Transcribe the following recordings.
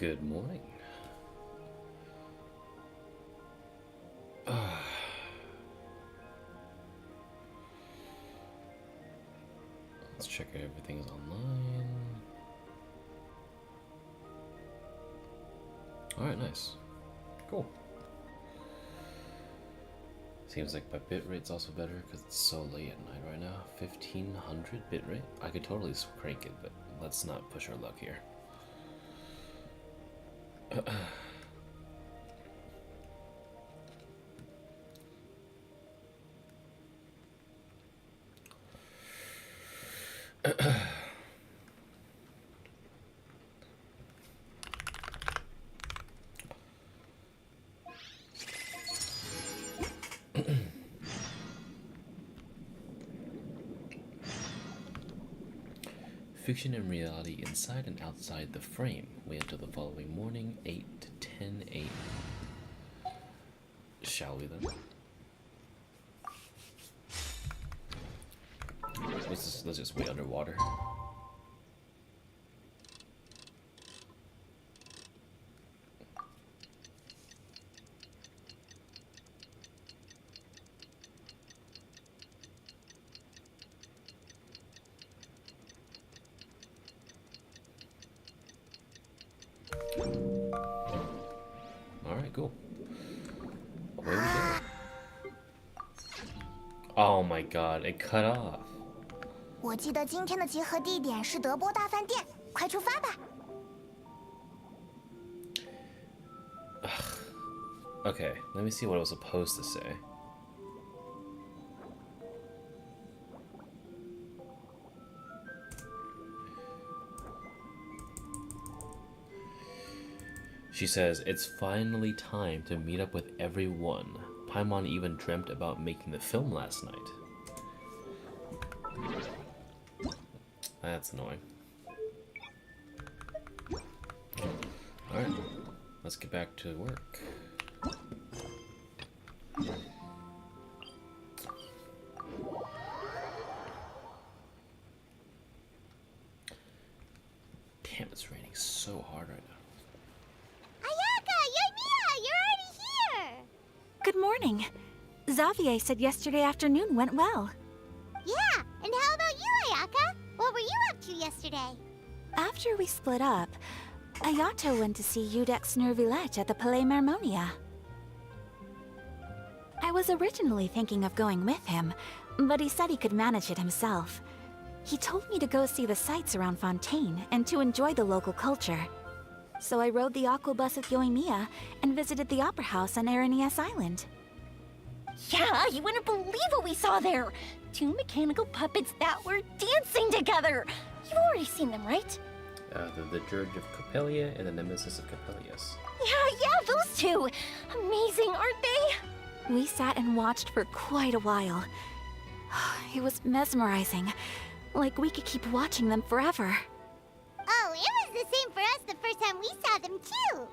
Good morning. Let's check if everything's online. Alright, nice. Cool. Seems like my bitrate's also better because it's so late at night right now. 1500 bitrate? I could totally crank it, but let's not push our luck here. Fiction and reality inside and outside the frame. Wait until the following morning, 8 to 10 a.m. Shall we then? Let's just wait underwater. Alright, cool. Away we go. Oh my god, it cut off. 我记得今天的集合地点是德波大饭店，快出发吧。Okay, let me see what I was supposed to say. She says, it's finally time to meet up with everyone. Paimon even dreamt about making the film last night. That's annoying. Alright, let's get back to work. Damn, it's raining so hard right now. Good morning. Xavier said yesterday afternoon went well. Yeah, and how about you, Ayaka? What were you up to yesterday? After we split up, Ayato went to see Udex Nervillette at the Palais Marmonia. I was originally thinking of going with him, but he said he could manage it himself. He told me to go see the sights around Fontaine and to enjoy the local culture. So I rode the aqua bus with Yoimiya and visited the opera house on Aranias Island. Yeah, you wouldn't believe what we saw there! 2 mechanical puppets that were dancing together! You've already seen them, right? The Dirge of Copelia and the Nemesis of Coppelius. Yeah, those two! Amazing, aren't they? We sat and watched for quite a while. It was mesmerizing. Like we could keep watching them forever. Oh, it was the same for us the first time we saw them, too.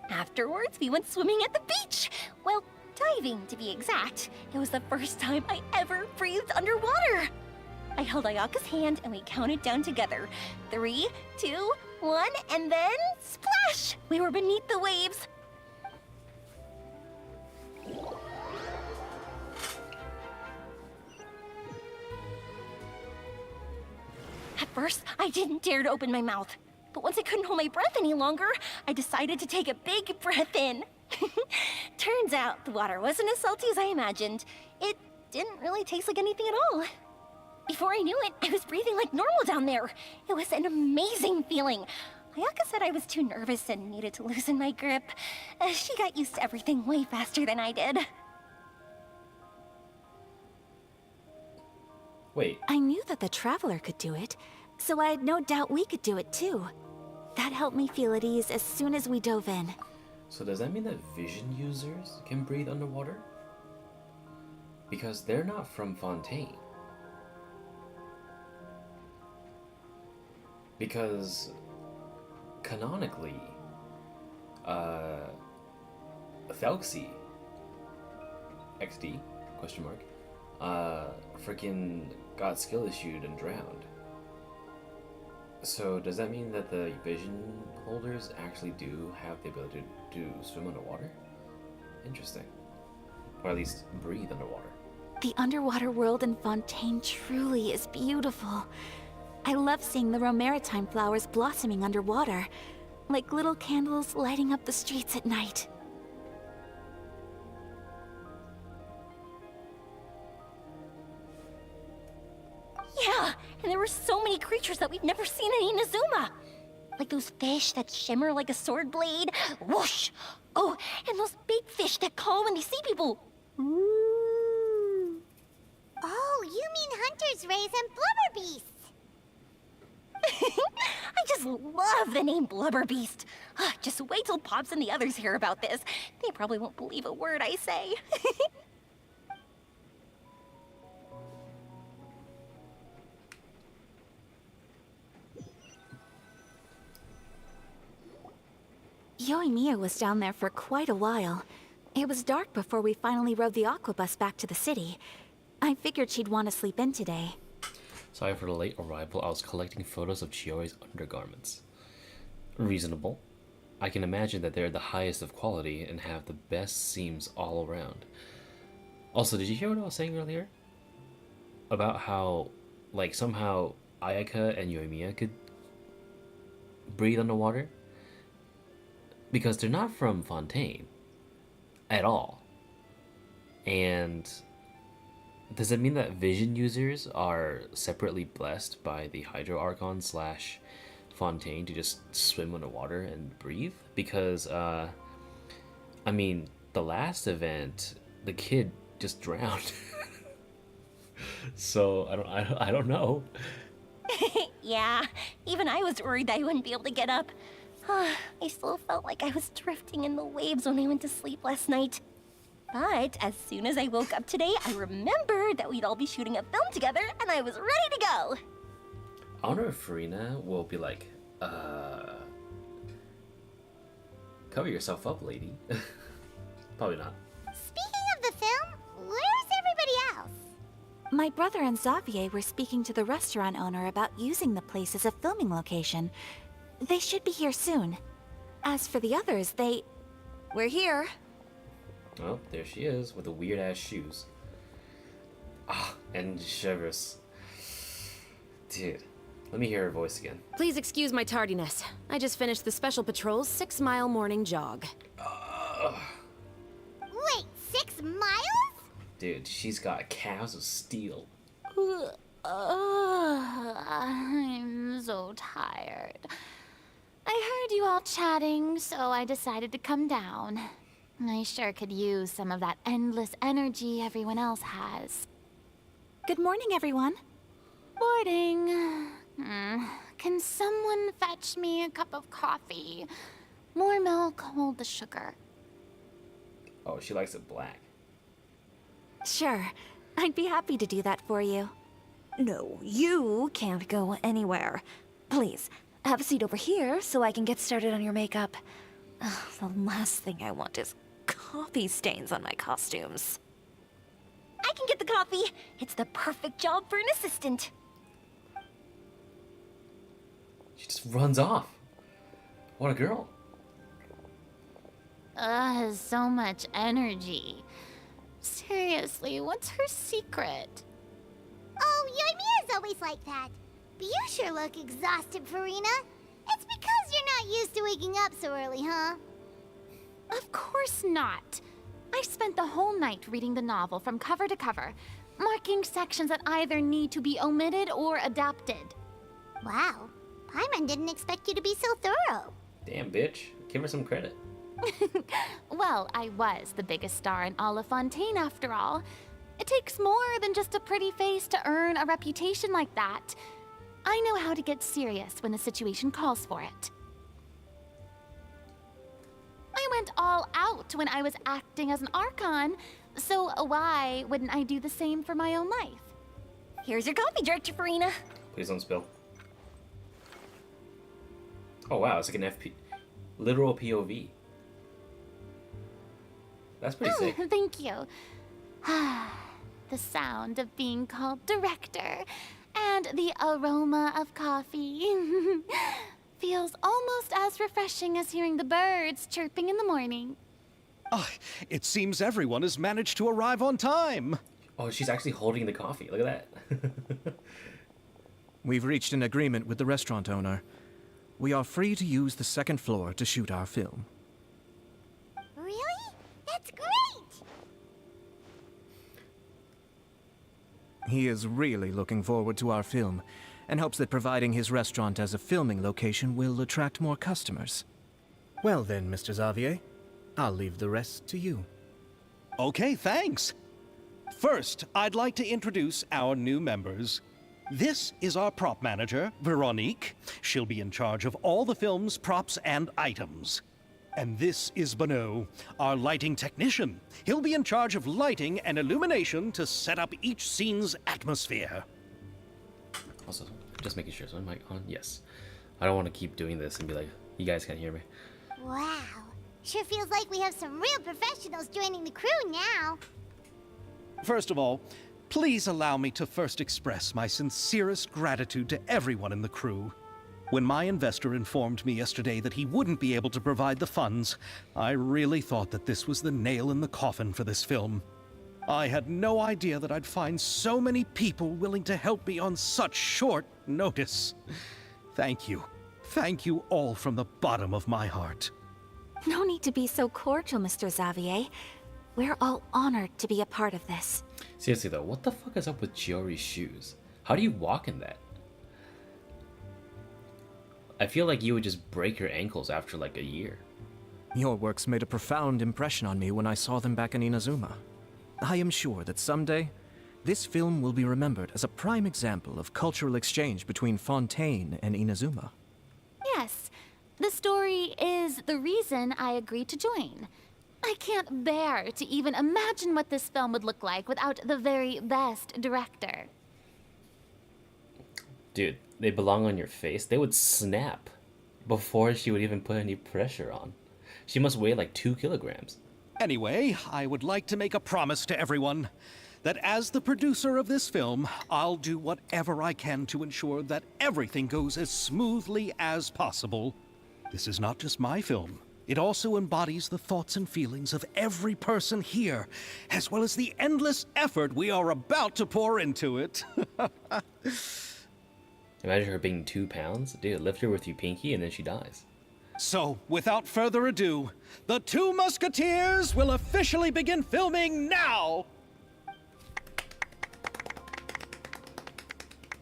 Afterwards, we went swimming at the beach! Well, diving, to be exact. It was the first time I ever breathed underwater! I held Ayaka's hand and we counted down together. 3, 2, 1, and then splash! We were beneath the waves. At first, I didn't dare to open my mouth. But once I couldn't hold my breath any longer, I decided to take a big breath in. Turns out the water wasn't as salty as I imagined. It didn't really taste like anything at all. Before I knew it, I was breathing like normal down there. It was an amazing feeling. Ayaka said I was too nervous and needed to loosen my grip. She got used to everything way faster than I did. Wait. I knew that the Traveler could do it, so I had no doubt we could do it too. That helped me feel at ease as soon as we dove in. So does that mean that vision users can breathe underwater? Because they're not from Fontaine. Because canonically, Thelxie XD question mark freaking got skill issued and drowned. So does that mean that the vision holders actually do have the ability to swim underwater? Interesting. Or at least breathe underwater. The underwater world in Fontaine truly is beautiful. I love seeing the romaritime flowers blossoming underwater, like little candles lighting up the streets at night. Yeah, and there were so many creatures that we've never seen in Inazuma. Like those fish that shimmer like a sword blade. Whoosh! Oh, and those big fish that call when they see people. Ooh. Oh, you mean hunters, rays, and blubber beasts. I just love the name Blubber Beast. Just wait till Pops and the others hear about this. They probably won't believe a word I say. Yoimiya was down there for quite a while. It was dark before we finally rode the aquabus back to the city. I figured she'd want to sleep in today. Sorry for the late arrival. I was collecting photos of Chiyoi's undergarments. Reasonable. I can imagine that they're the highest of quality and have the best seams all around. Also, did you hear what I was saying earlier? About how, like, somehow Ayaka and Yoimiya could breathe underwater? Because they're not from Fontaine. At all. And does it mean that vision users are separately blessed by the Hydro Archon / Fontaine to just swim underwater and breathe? Because, I mean, the last event, the kid just drowned. So, I don't know. Yeah, even I was worried that I wouldn't be able to get up. I still felt like I was drifting in the waves when I went to sleep last night. But as soon as I woke up today, I remembered that we'd all be shooting a film together, and I was ready to go. I wonder if Farina will be like, cover yourself up, lady. Probably not. Speaking of the film, where's everybody else? My brother and Xavier were speaking to the restaurant owner about using the place as a filming location. They should be here soon. As for the others, We're here. Oh, there she is, with the weird-ass shoes. Ah, and shivers. Dude, let me hear her voice again. Please excuse my tardiness. I just finished the Special Patrol's 6-mile morning jog. Wait, 6 miles? Dude, she's got calves of steel. I'm so tired. I heard you all chatting, so I decided to come down. I sure could use some of that endless energy everyone else has. Good morning, everyone. Morning. Can someone fetch me a cup of coffee? More milk, hold the sugar. Oh, she likes it black. Sure. I'd be happy to do that for you. No, you can't go anywhere. Please, have a seat over here so I can get started on your makeup. Ugh, the last thing I want is coffee stains on my costumes. I can get the coffee. It's the perfect job for an assistant. She just runs off. What a girl. So much energy. Seriously, what's her secret? Oh, Yoimiya's always like that. But you sure look exhausted, Farina. It's because you're not used to waking up so early, huh? Of course not. I spent the whole night reading the novel from cover to cover, marking sections that either need to be omitted or adapted. Wow. Paimon didn't expect you to be so thorough. Damn, bitch. Give her some credit. Well, I was the biggest star in all of Fontaine after all. It takes more than just a pretty face to earn a reputation like that. I know how to get serious when the situation calls for it. I went all out when I was acting as an Archon, so why wouldn't I do the same for my own life? Here's your coffee, Director Farina. Please don't spill. Oh wow, it's like an literal POV. That's pretty sick. Thank you. The sound of being called director And the aroma of coffee feels almost as refreshing as hearing the birds chirping in the morning. Ah, it seems everyone has managed to arrive on time. Oh, she's actually holding the coffee. Look at that. We've reached an agreement with the restaurant owner. We are free to use the second floor to shoot our film. Really? That's great! He is really looking forward to our film, and hopes that providing his restaurant as a filming location will attract more customers. Well then, Mr. Xavier, I'll leave the rest to you. Okay, thanks. First, I'd like to introduce our new members. This is our prop manager, Veronique. She'll be in charge of all the film's props and items. And this is Bonneau, our lighting technician. He'll be in charge of lighting and illumination to set up each scene's atmosphere. Also, just making sure. Is my mic on? Yes. I don't want to keep doing this and be like, you guys can't hear me. Wow. Sure feels like we have some real professionals joining the crew now. First of all, please allow me to first express my sincerest gratitude to everyone in the crew. When my investor informed me yesterday that he wouldn't be able to provide the funds, I really thought that this was the nail in the coffin for this film. I had no idea that I'd find so many people willing to help me on such short notice. Thank you. Thank you all from the bottom of my heart. No need to be so cordial, Mr. Xavier. We're all honored to be a part of this. Seriously though, what the fuck is up with Chiori's shoes? How do you walk in that? I feel like you would just break your ankles after like a year. Your works made a profound impression on me when I saw them back in Inazuma. I am sure that someday, this film will be remembered as a prime example of cultural exchange between Fontaine and Inazuma. Yes, the story is the reason I agreed to join. I can't bear to even imagine what this film would look like without the very best director. Dude, they belong on your face. They would snap before she would even put any pressure on. She must weigh like 2 kilograms. Anyway, I would like to make a promise to everyone that as the producer of this film, I'll do whatever I can to ensure that everything goes as smoothly as possible. This is not just my film. It also embodies the thoughts and feelings of every person here, as well as the endless effort we are about to pour into it. Imagine her being 2 pounds. Dude, lift her with your pinky and then she dies. So, without further ado, the Two Musketeers will officially begin filming now!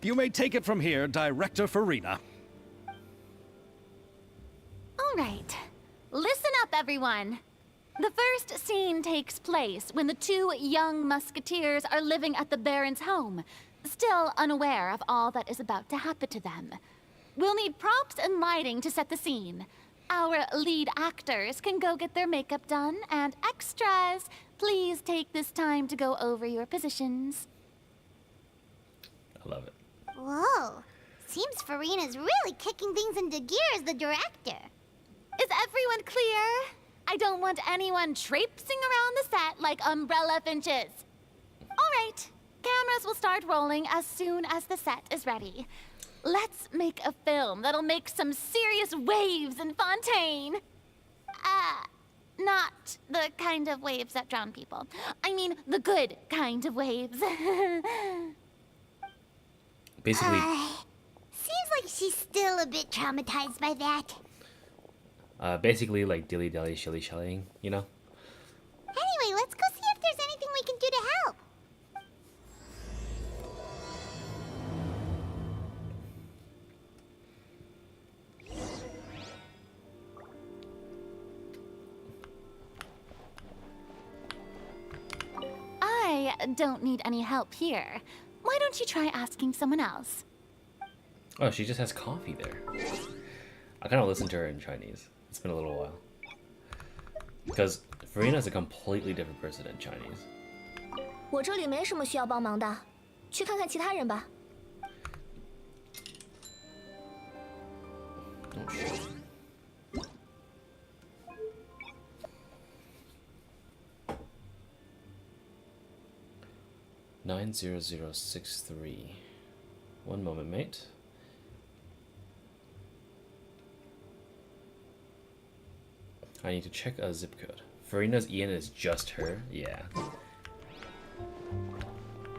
You may take it from here, Director Farina. All right, listen up, everyone. The first scene takes place when the 2 young musketeers are living at the Baron's home, still unaware of all that is about to happen to them. We'll need props and lighting to set the scene. Our lead actors can go get their makeup done, and extras, please take this time to go over your positions. I love it. Whoa. Seems Farina's really kicking things into gear as the director. Is everyone clear? I don't want anyone traipsing around the set like umbrella finches. All right, cameras will start rolling as soon as the set is ready. Let's make a film that'll make some serious waves in Fontaine. Not the kind of waves that drown people. I mean, the good kind of waves. Basically, Seems like she's still a bit traumatized by that. basically like dilly-dally, shilly-shallying, you know? Anyway, let's go see if there's anything we can do to help. I don't need any help here. Why don't you try asking someone else? Oh, she just has coffee there. I kind of listened to her in Chinese. It's been a little while. Because Farina is a completely different person in Chinese. 我这里没什么需要帮忙的，去看看其他人吧。Oh, shit. $90063. One moment, mate. I need to check a zip code. Farina's Ian is just her? Yeah.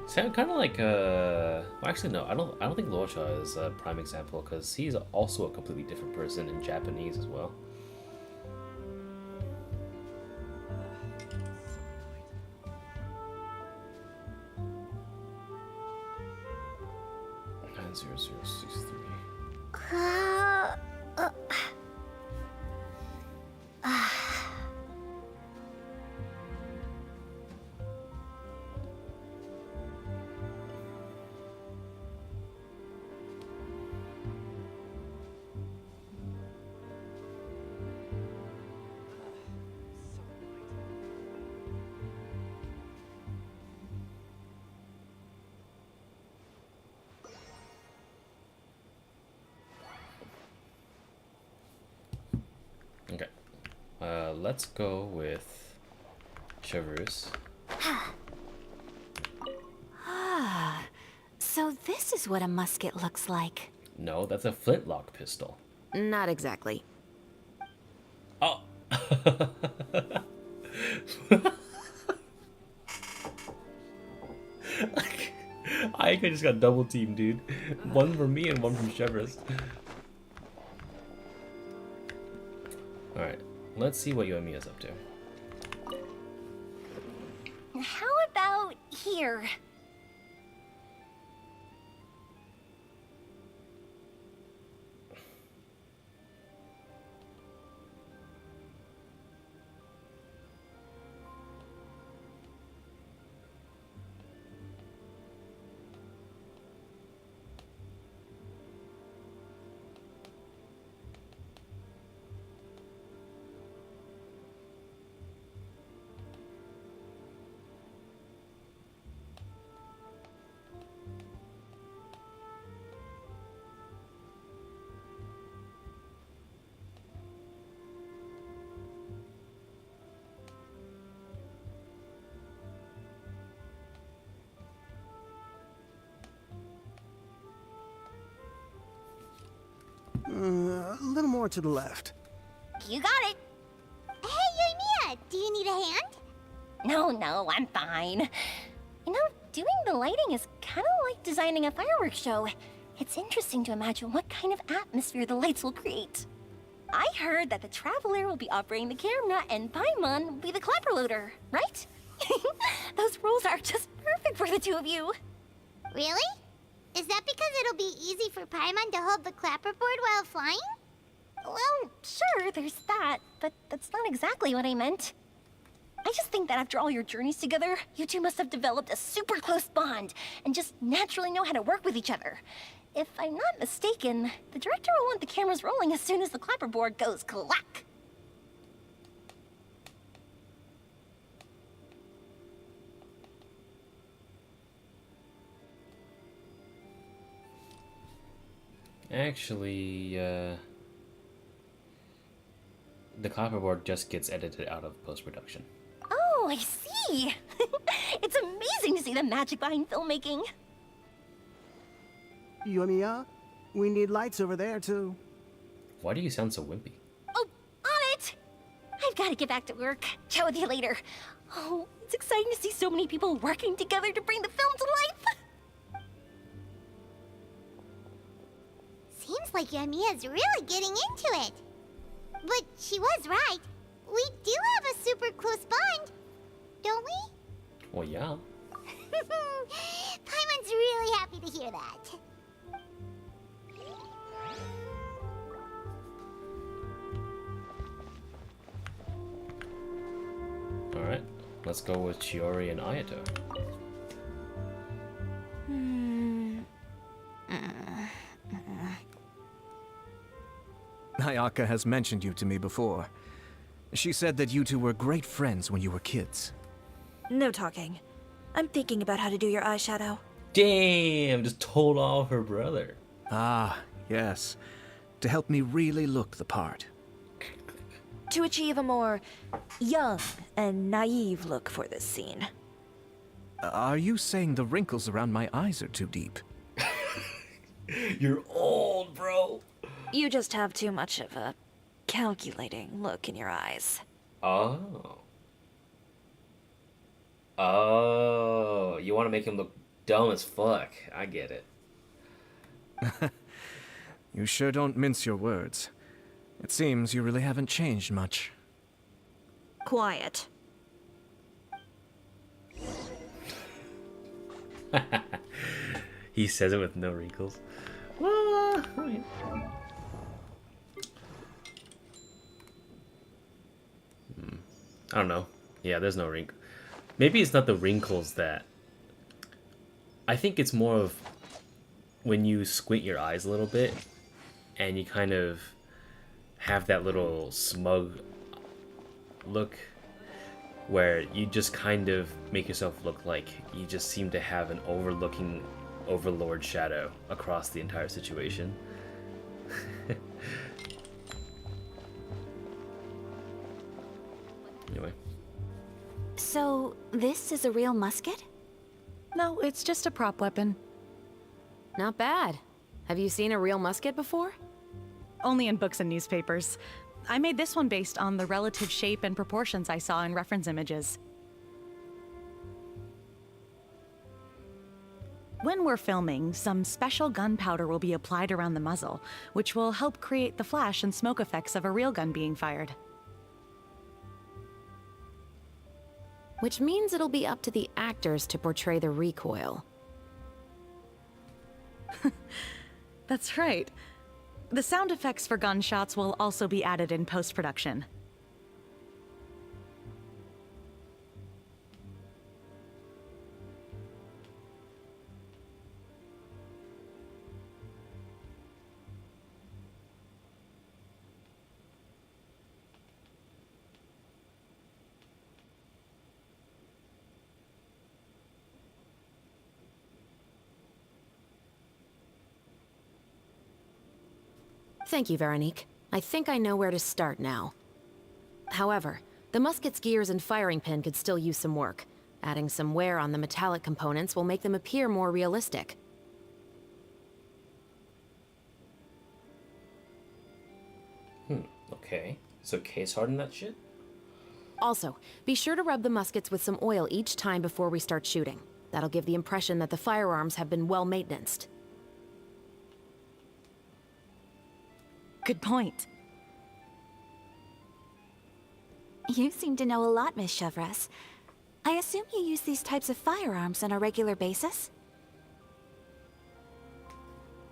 Sound kind of like well, actually no, I don't think Luocha is a prime example because he's also a completely different person in Japanese as well. Nine zero zero six three. Okay. Let's go with Chevreuse. Ah, so this is what a musket looks like. No, that's a flintlock pistol. Not exactly. Oh! I just got double teamed, dude. One from me and one from Chevreuse. Alright, let's see what Yoimiya's up to. How about here? A little more to the left. You got it. Hey, Yoimiya, do you need a hand? No, I'm fine. You know, doing the lighting is kind of like designing a fireworks show. It's interesting to imagine what kind of atmosphere the lights will create. I heard that the Traveler will be operating the camera and Paimon will be the clapper loader, right? Those roles are just perfect for the two of you. Really? Is that because it'll be easy for Paimon to hold the clapperboard while flying? Well, sure, there's that, but that's not exactly what I meant. I just think that after all your journeys together, you two must have developed a super close bond and just naturally know how to work with each other. If I'm not mistaken, the director will want the cameras rolling as soon as the clapperboard goes clack. Actually, the clapperboard just gets edited out of post-production. Oh, I see. It's amazing to see the magic behind filmmaking. Yoimiya, we need lights over there too. Why do you sound so wimpy? Oh, on it! I've got to get back to work. Chat with you later. Oh, it's exciting to see so many people working together to bring the film to life. Seems like Yoimiya's really getting into it. But she was right. We do have a super close bond, don't we? Well, yeah. Paimon's really happy to hear that. Alright, let's go with Chiori and Ayato. Ayaka has mentioned you to me before. She said that you two were great friends when you were kids. No talking. I'm thinking about how to do your eyeshadow. Damn, just told off her brother. Ah, yes. To help me really look the part. To achieve a more young and naive look for this scene. Are you saying the wrinkles around my eyes are too deep? You're old, bro. You just have too much of a calculating look in your eyes. Oh. Oh, you want to make him look dumb as fuck. I get it. You sure don't mince your words. It seems you really haven't changed much. Quiet. He says it with no wrinkles. Well, right. I don't know. Yeah, there's no wrinkle. Maybe it's not the wrinkles that... I think it's more of when you squint your eyes a little bit and you kind of have that little smug look where you just kind of make yourself look like you just seem to have an overlooking overlord shadow across the entire situation. Anyway. So, this is a real musket? No, it's just a prop weapon. Not bad. Have you seen a real musket before? Only in books and newspapers. I made this one based on the relative shape and proportions I saw in reference images. When we're filming, some special gunpowder will be applied around the muzzle, which will help create the flash and smoke effects of a real gun being fired. Which means it'll be up to the actors to portray the recoil. That's right. The sound effects for gunshots will also be added in post-production. Thank you, Veronique. I think I know where to start now. However, the musket's gears and firing pin could still use some work. Adding some wear on the metallic components will make them appear more realistic. Okay. So case harden that shit? Also, be sure to rub the muskets with some oil each time before we start shooting. That'll give the impression that the firearms have been well maintained. Good point. You seem to know a lot, Miss Chevres. I assume you use these types of firearms on a regular basis?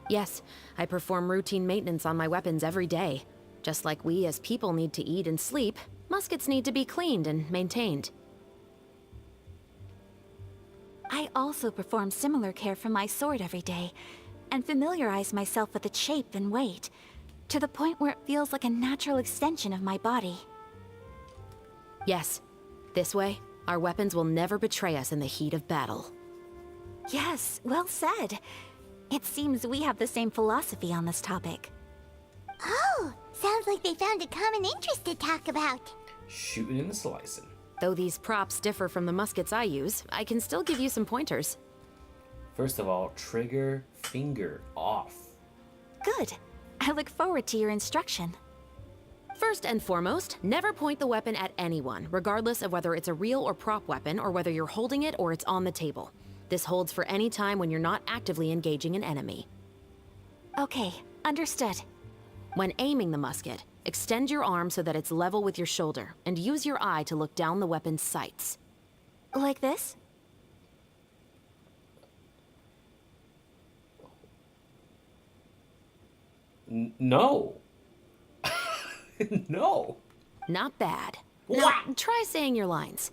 Yes, I perform routine maintenance on my weapons every day. Just like we as people need to eat and sleep, muskets need to be cleaned and maintained. I also perform similar care for my sword every day, and familiarize myself with its shape and weight, to the point where it feels like a natural extension of my body. Yes, this way, our weapons will never betray us in the heat of battle. Yes, well said. It seems we have the same philosophy on this topic. Oh, sounds like they found a common interest to talk about. Shooting and slicing. Though these props differ from the muskets I use, I can still give you some pointers. First of all, trigger finger off. Good. I look forward to your instruction. First and foremost, never point the weapon at anyone, regardless of whether it's a real or prop weapon or whether you're holding it or it's on the table. This holds for any time when you're not actively engaging an enemy. Okay, understood. When aiming the musket, extend your arm so that it's level with your shoulder, and use your eye to look down the weapon's sights. Like this? No. No. Not bad. What? Now, try saying your lines.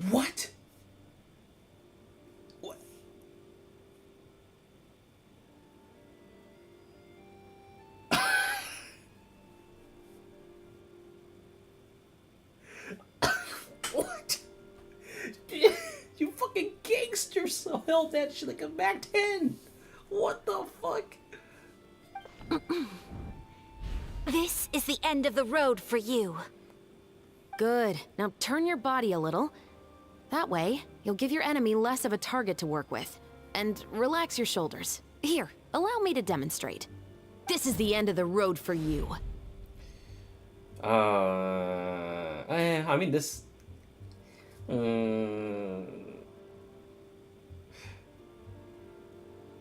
What? What? What? You fucking gangster held that shit like a Mac 10. What the fuck? This is the end of the road for you. Good. Now turn your body a little. That way, you'll give your enemy less of a target to work with. And relax your shoulders. Here, allow me to demonstrate. This is the end of the road for you. I mean, this...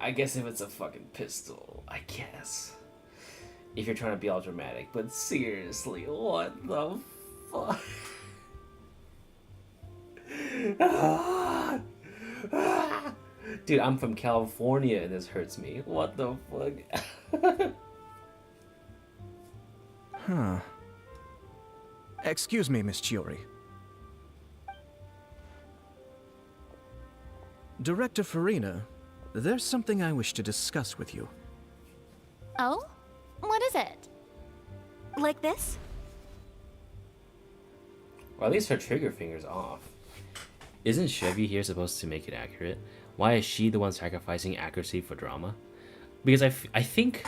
I guess if it's a fucking pistol, I guess. If you're trying to be all dramatic, but seriously, what the fuck? Dude, I'm from California and this hurts me. What the fuck? Huh. Excuse me, Miss Chiori. Director Farina, there's something I wish to discuss with you. Oh? What is it? Like this? Or at least her trigger finger's off. Isn't Chevy here supposed to make it accurate? Why is she the one sacrificing accuracy for drama? Because I think...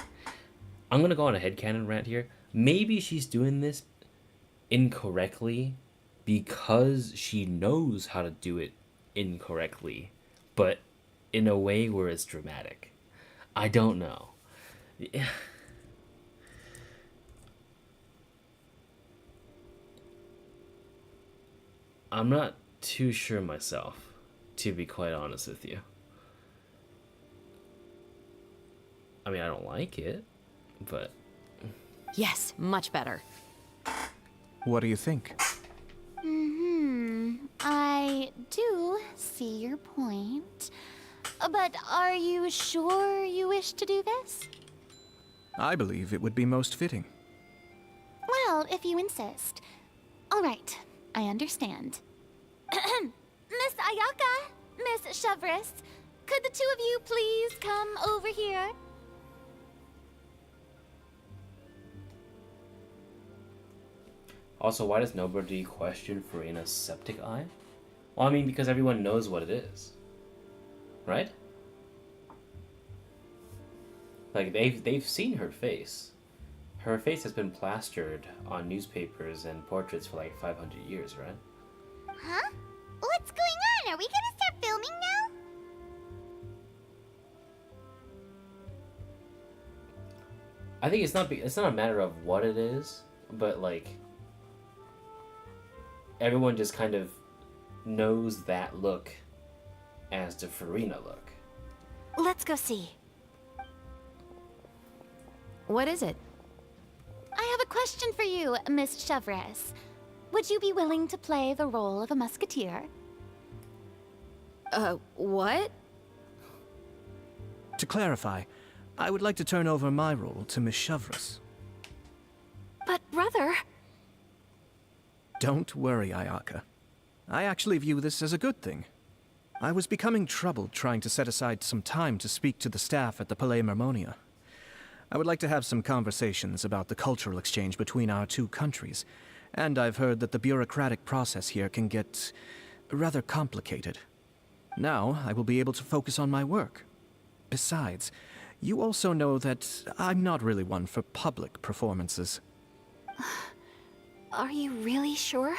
I'm gonna go on a headcanon rant here. Maybe she's doing this incorrectly because she knows how to do it incorrectly, but in a way where it's dramatic. I don't know. I'm not too sure myself, to be quite honest with you. I mean, I don't like it, but... Yes, much better. What do you think? I do see your point. But are you sure you wish to do this? I believe it would be most fitting. Well, if you insist. All right, I understand. Miss Ayaka, Miss Chevris, could the two of you please come over here? Also, why does nobody question Farina's septic eye? Well, I mean, because everyone knows what it is. Right? Like, they've seen her face. Her face has been plastered on newspapers and portraits for like 500 years, right? Huh? What's going on? Are we gonna start filming now? I think it's not a matter of what it is, but like everyone just kind of knows that look as the Farina look. Let's go see. What is it? I have a question for you, Miss Chevris. Would you be willing to play the role of a musketeer? What? To clarify, I would like to turn over my role to Miss Chevris. But brother... Don't worry, Ayaka. I actually view this as a good thing. I was becoming troubled trying to set aside some time to speak to the staff at the Palais Mermonia. I would like to have some conversations about the cultural exchange between our two countries, and I've heard that the bureaucratic process here can get rather complicated. Now, I will be able to focus on my work. Besides, you also know that I'm not really one for public performances. Are you really sure?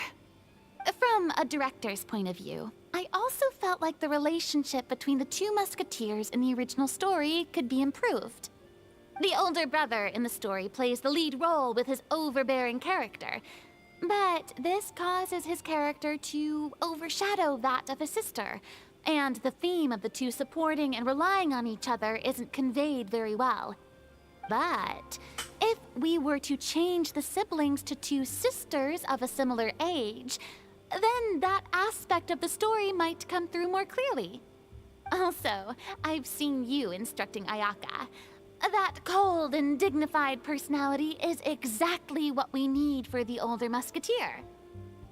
From a director's point of view, I also felt like the relationship between the two musketeers in the original story could be improved. The older brother in the story plays the lead role with his overbearing character, but this causes his character to overshadow that of his sister, and the theme of the two supporting and relying on each other isn't conveyed very well. But if we were to change the siblings to two sisters of a similar age, then that aspect of the story might come through more clearly. Also, I've seen you instructing Ayaka. That cold and dignified personality is exactly what we need for the older musketeer.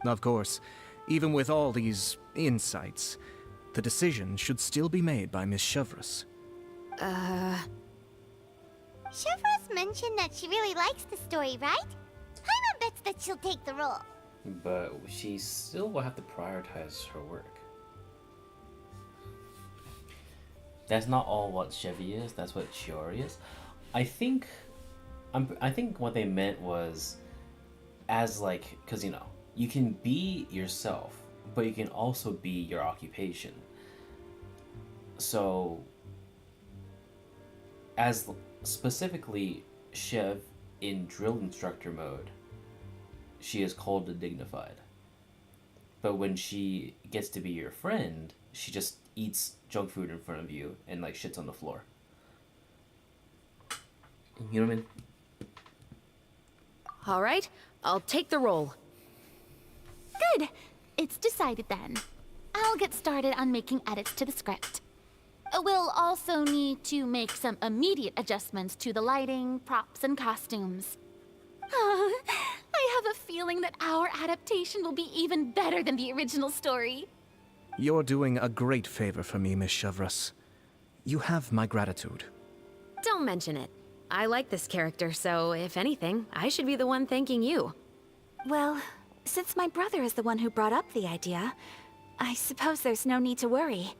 Of course, even with all these insights, the decision should still be made by Miss Chevris. Chevros mentioned that she really likes the story, right? Paimon bets that she'll take the role. But she still will have to prioritize her work. That's not all what Chevy is, that's what Chiori is. I think what they meant was as like, because you know, you can be yourself but it can also be your occupation. So, as specifically Chev in drill instructor mode, she is cold and dignified. But when she gets to be your friend, she just eats junk food in front of you and like shits on the floor. You know what I mean? All right, I'll take the role. Good. It's decided then. I'll get started on making edits to the script. We'll also need to make some immediate adjustments to the lighting, props, and costumes. I have a feeling that our adaptation will be even better than the original story. You're doing a great favor for me, Miss Chevras. You have my gratitude. Don't mention it. I like this character, so if anything, I should be the one thanking you. Well, since my brother is the one who brought up the idea, I suppose there's no need to worry.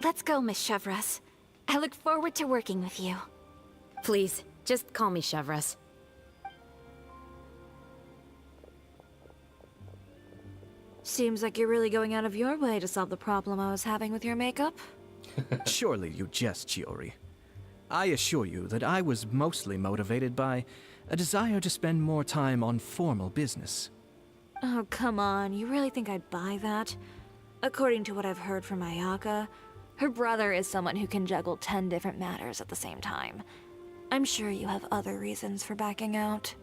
Let's go, Miss Chevras. I look forward to working with you. Please, just call me Chevras. Seems like you're really going out of your way to solve the problem I was having with your makeup. Surely you jest, Chiori. I assure you that I was mostly motivated by a desire to spend more time on formal business. Oh, come on. You really think I'd buy that? According to what I've heard from Ayaka, her brother is someone who can juggle 10 different matters at the same time. I'm sure you have other reasons for backing out.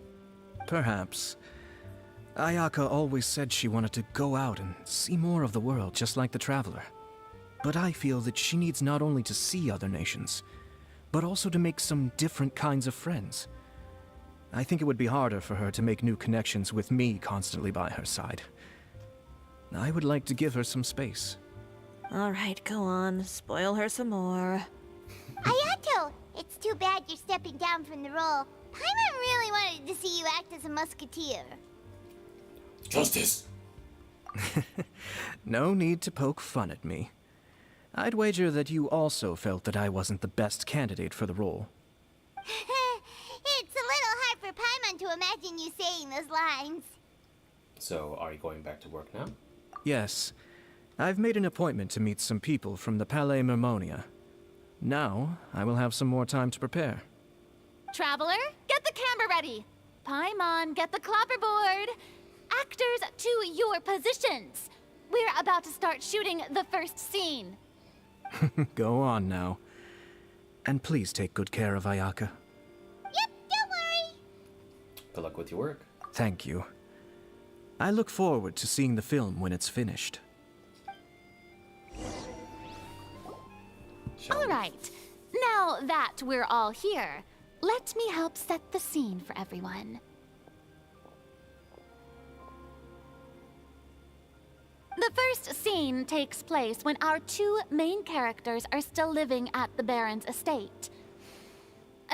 Perhaps. Ayaka always said she wanted to go out and see more of the world, just like the Traveler. But I feel that she needs not only to see other nations, but also to make some different kinds of friends. I think it would be harder for her to make new connections with me constantly by her side. I would like to give her some space. All right, go on. Spoil her some more. Ayato! It's too bad you're stepping down from the role. Paimon really wanted to see you act as a musketeer. Justice! No need to poke fun at me. I'd wager that you also felt that I wasn't the best candidate for the role. It's a little hard for Paimon to imagine you saying those lines. So, are you going back to work now? Yes. I've made an appointment to meet some people from the Palais Mermonia. Now, I will have some more time to prepare. Traveler, get the camera ready. Paimon, get the clapperboard. Actors, to your positions. We're about to start shooting the first scene. Go on now. And please take good care of Ayaka. Yep, don't worry. Good luck with your work. Thank you. I look forward to seeing the film when it's finished. All right. Now that we're all here, let me help set the scene for everyone. The first scene takes place when our two main characters are still living at the Baron's estate.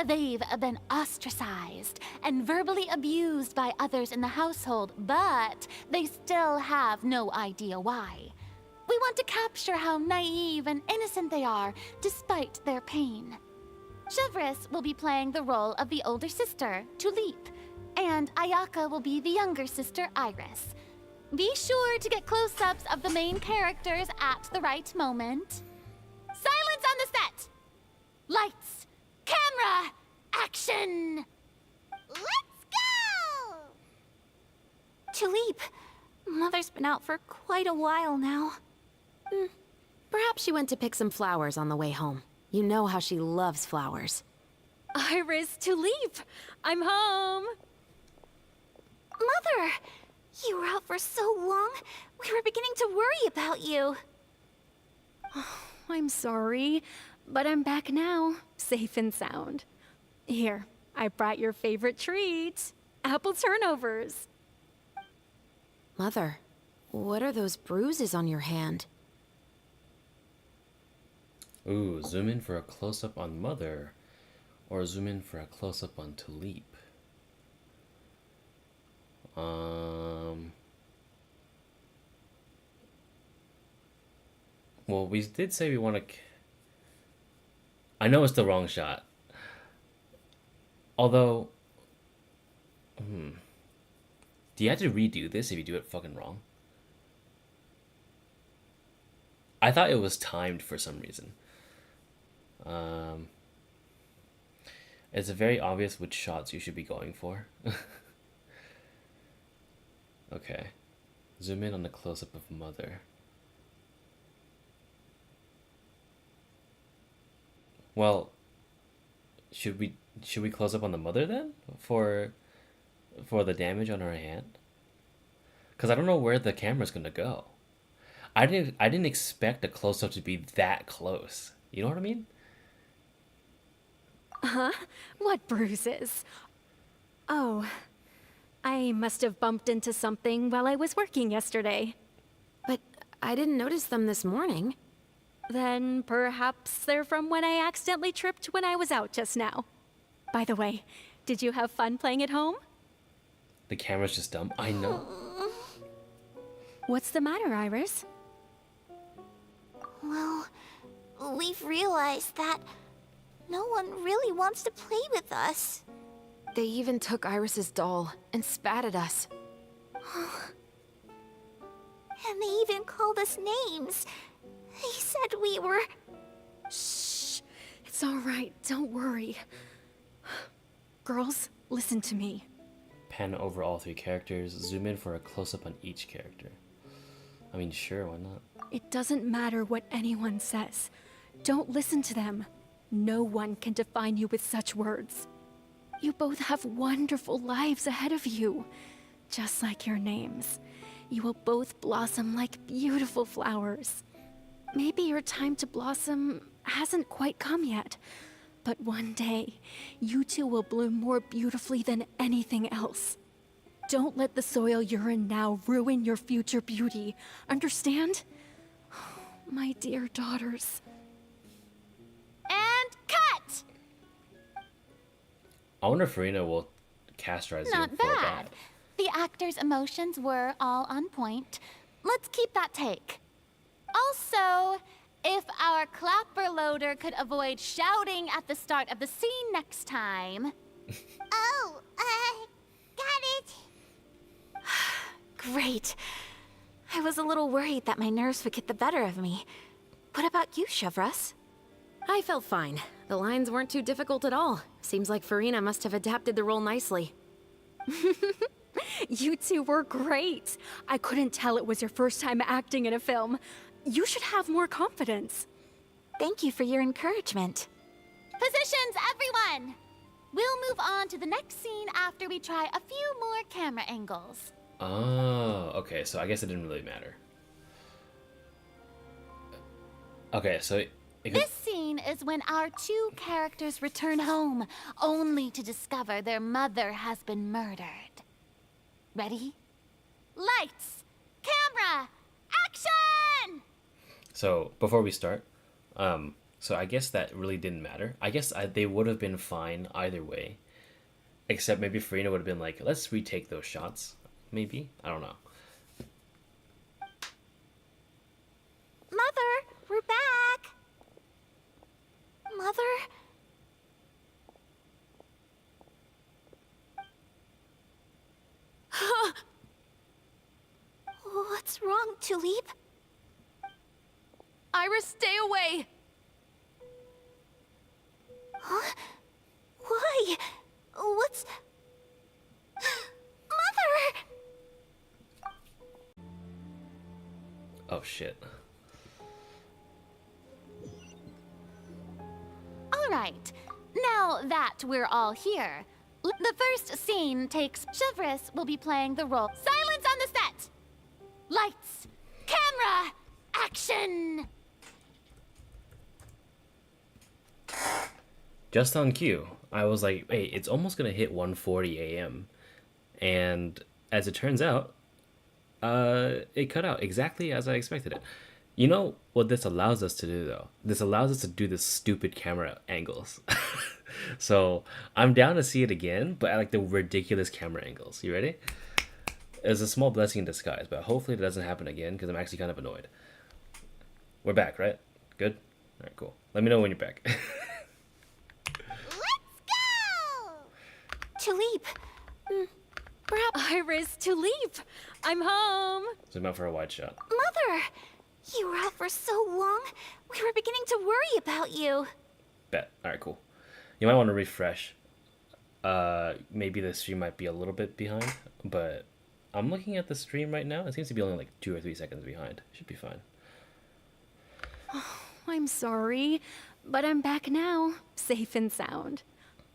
They've been ostracized and verbally abused by others in the household, but they still have no idea why. We want to capture how naive and innocent they are, despite their pain. Chevras will be playing the role of the older sister, Tulip, and Ayaka will be the younger sister, Iris. Be sure to get close-ups of the main characters at the right moment. Silence on the set! Lights, camera, action! Let's go! Tulip, Mother's been out for quite a while now. Perhaps she went to pick some flowers on the way home. You know how she loves flowers. Iris, Tulip! I'm home! Mother! You were out for so long, we were beginning to worry about you. I'm sorry, but I'm back now, safe and sound. Here, I brought your favorite treat. Apple turnovers. Mother, what are those bruises on your hand? Ooh, zoom in for a close-up on Mother, or zoom in for a close-up on Tulip. Well, we did say we want to... I know it's the wrong shot. Although... Do you have to redo this if you do it fucking wrong? I thought it was timed for some reason. It's very obvious which shots you should be going for. Okay. Zoom in on the close-up of Mother. Well, should we close up on the Mother then for the damage on her hand? Because I don't know where the camera's gonna go. I didn't expect a close-up to be that close. You know what I mean? Huh? What bruises? Oh, I must have bumped into something while I was working yesterday. But I didn't notice them this morning. Then perhaps they're from when I accidentally tripped when I was out just now. By the way, did you have fun playing at home? The camera's just dumb. I know. What's the matter, Iris? Well, we've realized that no one really wants to play with us. They even took Iris's doll and spat at us. And they even called us names. They said we were... Shh. It's all right. Don't worry. Girls, listen to me. Pan over all three characters. Zoom in for a close-up on each character. I mean, sure, why not? It doesn't matter what anyone says. Don't listen to them. No one can define you with such words. You both have wonderful lives ahead of you. Just like your names. You will both blossom like beautiful flowers. Maybe your time to blossom hasn't quite come yet. But one day, you two will bloom more beautifully than anything else. Don't let the soil you're in now ruin your future beauty. Understand? My dear daughters. And cut! I wonder if Farina will castrate you Not for bad. that. The actor's emotions were all on point. Let's keep that take. Also, if our clapper loader could avoid shouting at the start of the scene next time. Oh, got it. Great. I was a little worried that my nerves would get the better of me. What about you, Chevros? I felt fine. The lines weren't too difficult at all. Seems like Farina must have adapted the role nicely. You two were great. I couldn't tell it was your first time acting in a film. You should have more confidence. Thank you for your encouragement. Positions, everyone! We'll move on to the next scene after we try a few more camera angles. Oh, okay, so I guess it didn't really matter. Okay, so it could... This scene is when our two characters return home, only to discover their mother has been murdered. Ready? Lights! Camera! Action! So, before we start, so I guess that really didn't matter. I guess they would have been fine either way. Except maybe Farina would have been like, let's retake those shots. Maybe? I don't know. Mother, we're back. Mother? What's wrong, Tulip? Iris, stay away! Huh? Why? What's... Mother! Oh, shit. All right. Now that we're all here, the first scene takes... Chevros will be playing the role. Silence on the set! Lights! Camera! Action! Just on cue, I was like, hey, it's almost gonna hit 1:40 a.m. And as it turns out, it cut out exactly as I expected it. You know what this allows us to do, though? This allows us to do the stupid camera angles. So I'm down to see it again, but I like the ridiculous camera angles. You ready? It's a small blessing in disguise, but hopefully it doesn't happen again because I'm actually kind of annoyed. We're back, right? Good? All right, cool. Let me know when you're back. Let's go! Tulip. Iris, Tulip! I'm home! Zoom out for a wide shot. Mother, You were out for so long, we were beginning to worry about you. Bet. Alright, cool. You might want to refresh. Maybe the stream might be a little bit behind, but I'm looking at the stream right now. It seems to be only like 2 or 3 seconds behind. Should be fine. I'm sorry, but I'm back now, safe and sound.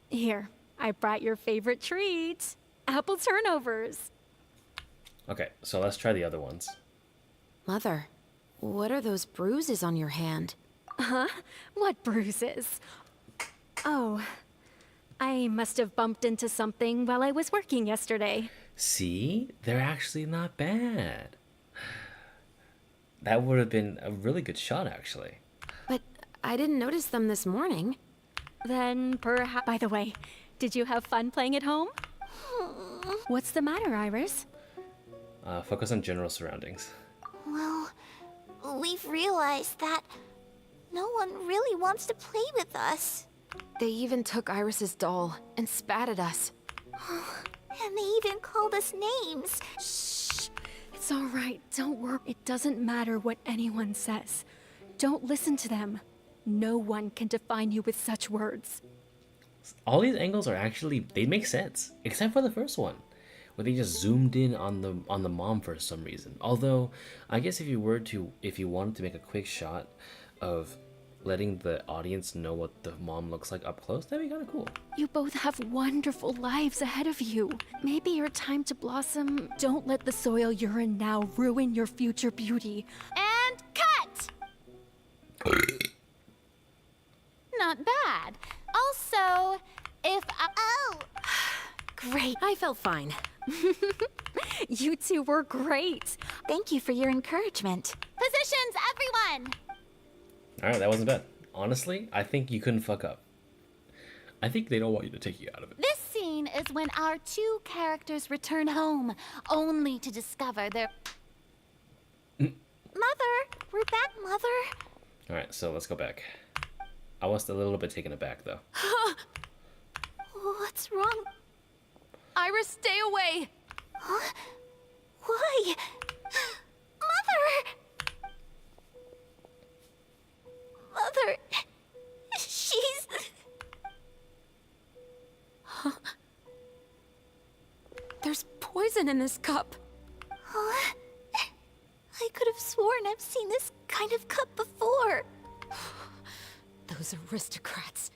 Here, I brought your favorite treat, apple turnovers. Okay, so let's try the other ones. Mother, what are those bruises on your hand? Huh? What bruises? Oh, I must have bumped into something while I was working yesterday. See? They're actually not bad. That would have been a really good shot, actually. But I didn't notice them this morning. Then perhaps... By the way, did you have fun playing at home? What's the matter, Iris? Focus on general surroundings. Well, we've realized that no one really wants to play with us. They even took Iris's doll and spat at us. And they even called us names. Shh! It's all right, don't worry. It doesn't matter what anyone says. Don't listen to them. No one can define you with such words. All these angles are actually, they make sense, except for the first one, where they just zoomed in on the mom for some reason. Although, I guess if you wanted to make a quick shot of letting the audience know what the mom looks like up close, that'd be kind of cool. You both have wonderful lives ahead of you. Maybe your time to blossom. Don't let the soil you're in now ruin your future beauty. And cut! Not bad. Also, if I... Oh! Great, I felt fine. You two were great. Thank you for your encouragement. Positions, everyone! Alright, that wasn't bad. Honestly, I think you couldn't fuck up. I think they don't want you to take you out of it. This scene is when our two characters return home, only to discover their... Mother! We're back, Mother. Alright, so let's go back. I was a little bit taken aback, though. What's wrong? Iris, stay away! Huh? Why? Mother! Mother! She's... There's poison in this cup. Huh? I could have sworn I've seen this kind of cup before. Those aristocrats.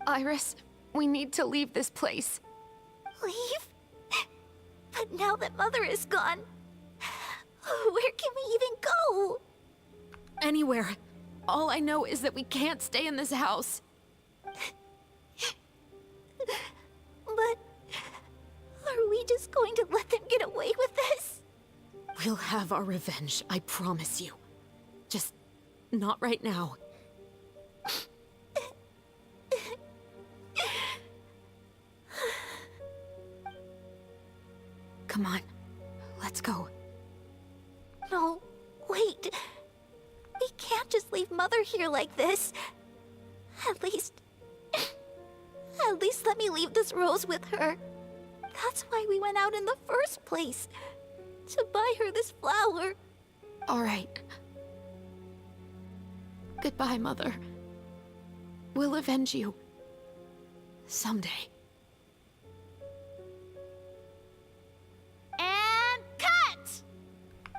Iris, we need to leave this place. Leave? But now that Mother is gone, where can we even go? Anywhere. All I know is that we can't stay in this house. But are we just going to let them get away with this? We'll have our revenge, I promise you. Just not right now. Come on, let's go. No, wait. We can't just leave Mother here like this. At least let me leave this rose with her. That's why we went out in the first place. To buy her this flower. All right. Goodbye, Mother. We'll avenge you. Someday. And cut!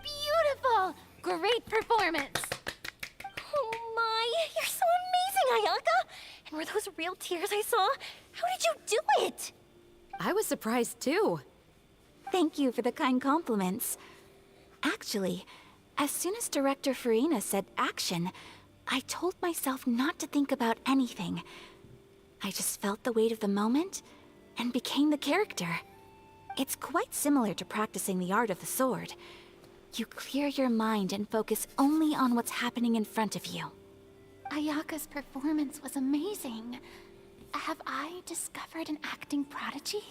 Beautiful! Great performance! Oh my, you're so amazing, Ayaka! And were those real tears I saw? How did you do it? I was surprised too. Thank you for the kind compliments. Actually, as soon as Director Farina said action, I told myself not to think about anything. I just felt the weight of the moment and became the character. It's quite similar to practicing the art of the sword. You clear your mind and focus only on what's happening in front of you. Ayaka's performance was amazing. Have I discovered an acting prodigy?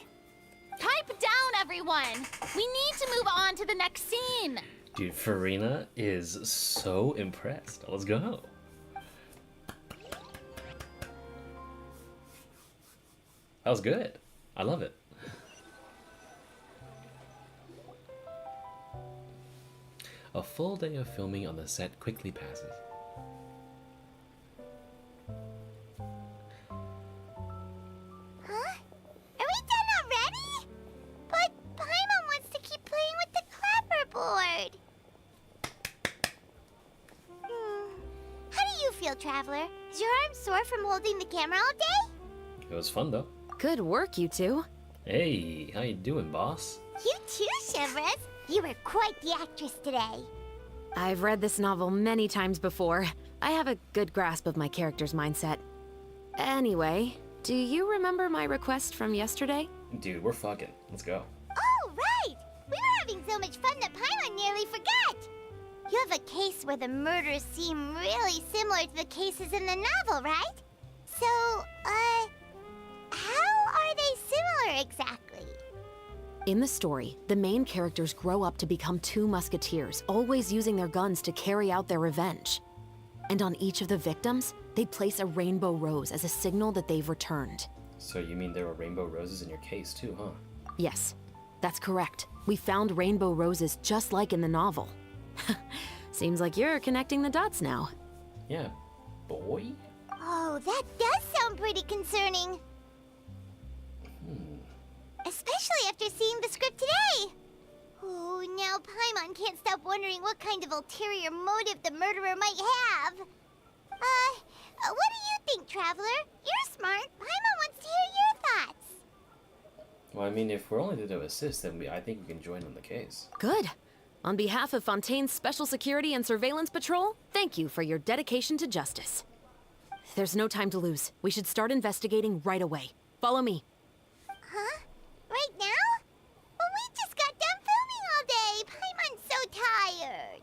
Pipe down, everyone! We need to move on to the next scene! Dude, Farina is so impressed. Let's go. That was good. I love it. A full day of filming on the set quickly passes. Huh? Are we done already? But Paimon wants to keep playing with the clapperboard. How do you feel, Traveler? Is your arm sore from holding the camera all day? It was fun though. Good work, you two. Hey, how you doing, boss? You too, Shivers. You were quite the actress today. I've read this novel many times before. I have a good grasp of my character's mindset. Anyway, do you remember my request from yesterday? Dude, we're fucking. Let's go. Oh, right! We were having so much fun that Paimon nearly forgot! You have a case where the murders seem really similar to the cases in the novel, right? So, how are they similar exactly? In the story, the main characters grow up to become two musketeers, always using their guns to carry out their revenge. And on each of the victims, they place a rainbow rose as a signal that they've returned. So you mean there were rainbow roses in your case too, huh? Yes, that's correct. We found rainbow roses just like in the novel. Seems like you're connecting the dots now. Yeah, boy? Oh, that does sound pretty concerning. Especially after seeing the script today. Oh, now Paimon can't stop wondering what kind of ulterior motive the murderer might have. What do you think, Traveler? You're smart. Paimon wants to hear your thoughts. Well, I mean, if we're only there to assist, then I think we can join on the case. Good. On behalf of Fontaine's Special Security and Surveillance Patrol, thank you for your dedication to justice. There's no time to lose. We should start investigating right away. Follow me. Huh? Right now? Well, we just got done filming all day. Paimon's so tired.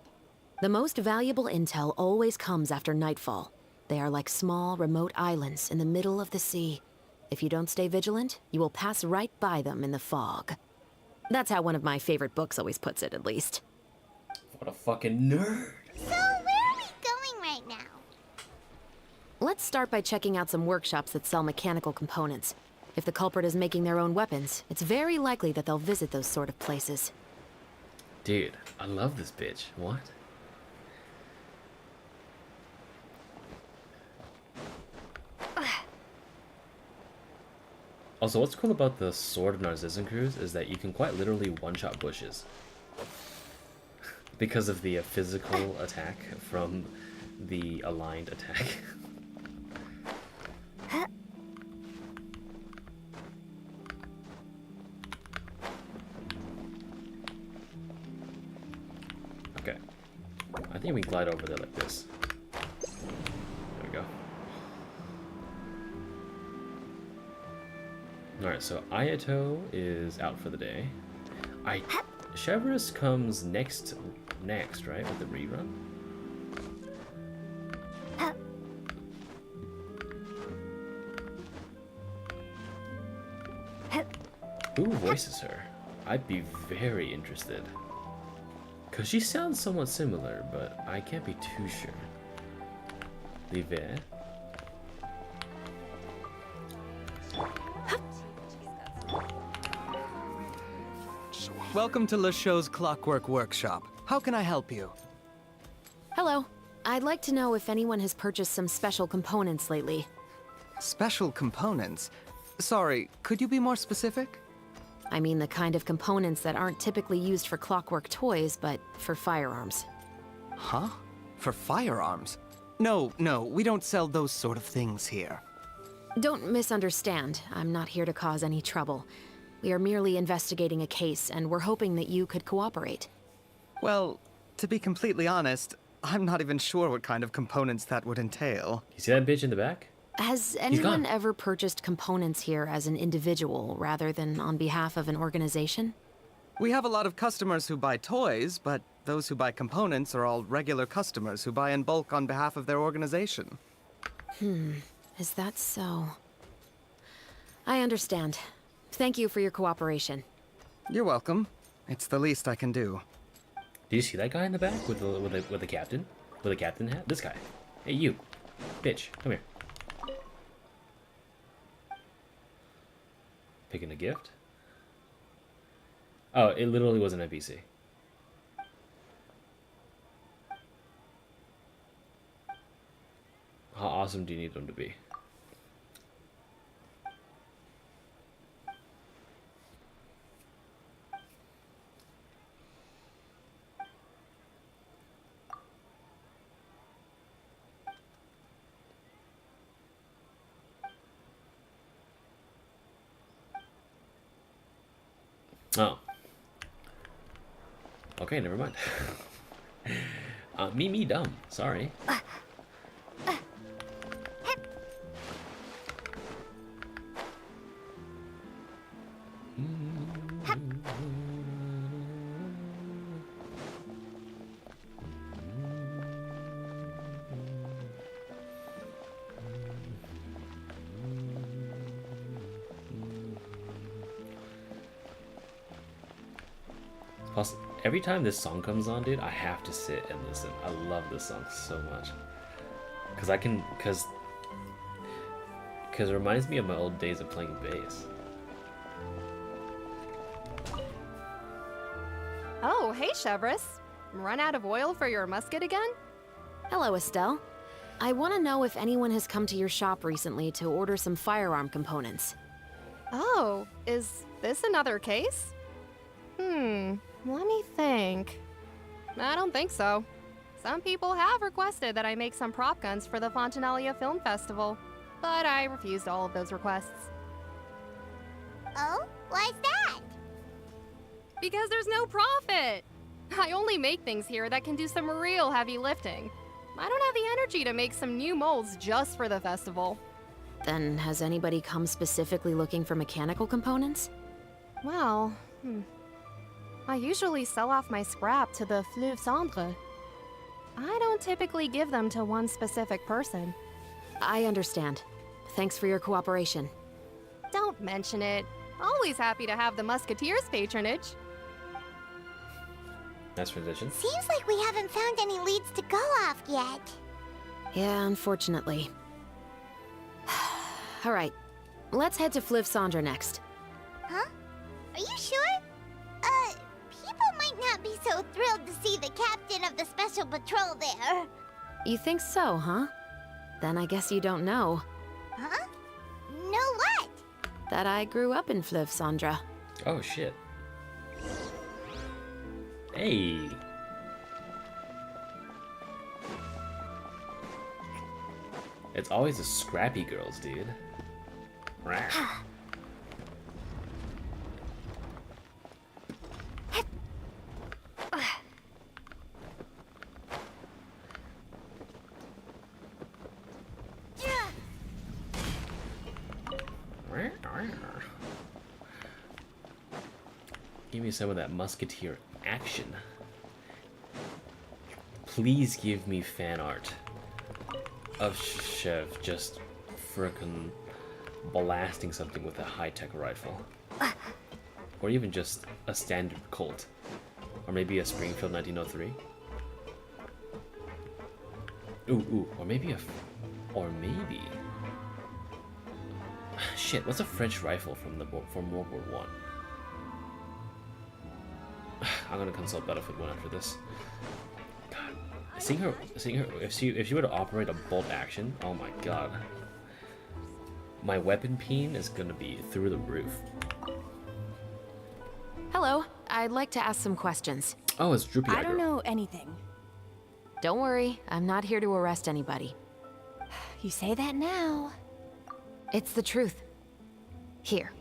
The most valuable intel always comes after nightfall. They are like small, remote islands in the middle of the sea. If you don't stay vigilant, you will pass right by them in the fog. That's how one of my favorite books always puts it, at least. What a fucking nerd! So, where are we going right now? Let's start by checking out some workshops that sell mechanical components. If the culprit is making their own weapons, it's very likely that they'll visit those sort of places. Dude, I love this bitch. What? Also, what's cool about the Sword of Narcissus cruise is that you can quite literally one-shot bushes. Because of the physical attack from the aligned attack. Okay. I think we glide over there like this. There we go. Alright, so Ayato is out for the day. Chevrolet comes next, right? With the rerun? Who voices her? I'd be very interested. Cause she sounds somewhat similar, but I can't be too sure. Livet. Welcome to Le Show's Clockwork Workshop. How can I help you? Hello. I'd like to know if anyone has purchased some special components lately. Special components? Sorry, could you be more specific? I mean the kind of components that aren't typically used for clockwork toys, but for firearms. Huh? For firearms? No, we don't sell those sort of things here. Don't misunderstand. I'm not here to cause any trouble. We are merely investigating a case, and we're hoping that you could cooperate. Well, to be completely honest, I'm not even sure what kind of components that would entail. You see that bitch in the back? Has anyone ever purchased components here as an individual rather than on behalf of an organization? We have a lot of customers who buy toys, but those who buy components are all regular customers who buy in bulk on behalf of their organization. Is that so? I understand. Thank you for your cooperation. You're welcome. It's the least I can do. Do you see that guy in the back with the captain? With a captain hat? This guy. Hey, you. Bitch, come here. Picking a gift? Oh, it literally was an NPC. How awesome do you need them to be? Oh. Okay, never mind. Me dumb. Sorry. Plus, every time this song comes on, dude, I have to sit and listen. I love this song so much. Cause it reminds me of my old days of playing bass. Oh, hey, Chevris. Run out of oil for your musket again? Hello, Estelle. I want to know if anyone has come to your shop recently to order some firearm components. Oh, is this another case? Let me think. I don't think so. Some people have requested that I make some prop guns for the Fontanalia Film Festival, but I refused all of those requests. Oh? Why's that? Because there's no profit! I only make things here that can do some real heavy lifting. I don't have the energy to make some new molds just for the festival. Then has anybody come specifically looking for mechanical components? Well, I usually sell off my scrap to the Fleuve Cendre. I don't typically give them to one specific person. I understand. Thanks for your cooperation. Don't mention it. Always happy to have the Musketeers' patronage. Nice transition. Seems like we haven't found any leads to go off yet. Yeah, unfortunately. All right, let's head to Fleuve Cendre next. Huh? Are you sure? People might not be so thrilled to see the captain of the special patrol there. You think so, huh? Then I guess you don't know Huh? Know what? that I grew up in Fleuve Cendre. Oh shit. Hey. It's always the scrappy girls, dude. Give me some of that musketeer action. Please give me fan art of Chev just frickin' blasting something with a high-tech rifle. Or even just a standard Colt. Or maybe a Springfield 1903. Ooh, or maybe shit, what's a French rifle from World War One? I'm gonna consult Battlefield 1 after this. God, seeing her, if she were to operate a bolt action, oh my god, my weapon peen is gonna be through the roof. Hello, I'd like to ask some questions. Oh, it's Droopy Eye I don't Girl. know anything. Don't worry, I'm not here to arrest anybody. You say that now. It's the truth. Here,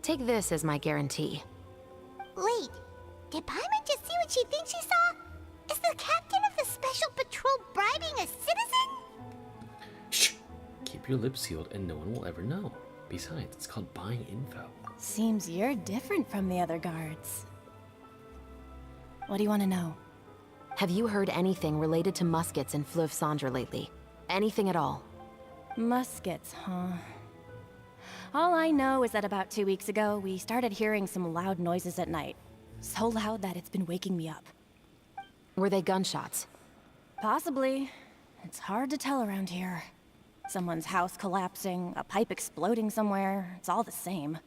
take this as my guarantee. Wait, did Paimon just see what she thinks she saw? Is the captain of the special patrol bribing a citizen? Shh! Keep your lips sealed and no one will ever know. Besides, it's called buying info. Seems you're different from the other guards. What do you want to know? Have you heard anything related to muskets in Fleuve Cendre lately? Anything at all? Muskets, huh? All I know is that about 2 weeks ago, we started hearing some loud noises at night. So loud that it's been waking me up. Were they gunshots? Possibly. It's hard to tell around here. Someone's house collapsing, a pipe exploding somewhere, it's all the same.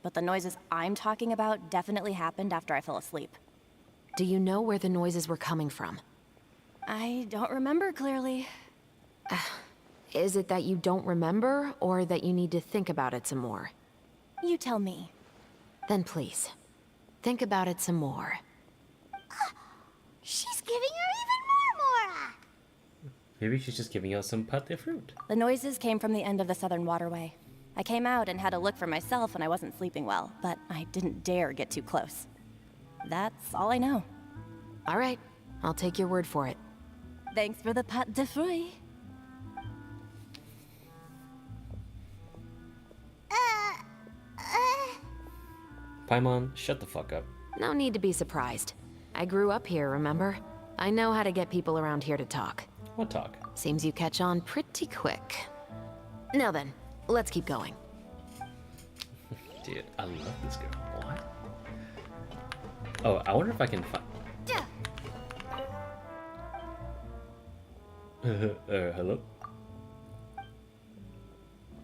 but the noises I'm talking about definitely happened after I fell asleep. Do you know where the noises were coming from? I don't remember clearly. Is it that you don't remember, or that you need to think about it some more? You tell me. Then please, think about it some more. She's giving her even more Mora! Maybe she's just giving us some pate de fruit. The noises came from the end of the Southern Waterway. I came out and had a look for myself when I wasn't sleeping well, but I didn't dare get too close. That's all I know. All right, I'll take your word for it. Thanks for the pâte de fruits. Paimon, shut the fuck up. No need to be surprised. I grew up here, remember? I know how to get people around here to talk. What talk? Seems you catch on pretty quick. Now then, let's keep going. Dude, I love this girl. What? Oh, I wonder if I can find... hello?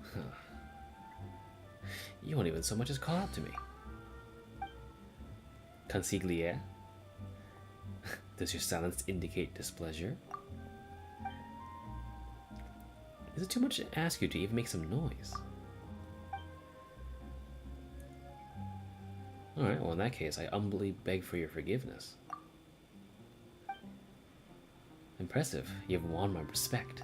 Huh. You won't even so much as call out to me. Consigliere? Does your silence indicate displeasure? Is it too much to ask you to even make some noise? Alright, well in that case, I humbly beg for your forgiveness. Impressive, you've won my respect.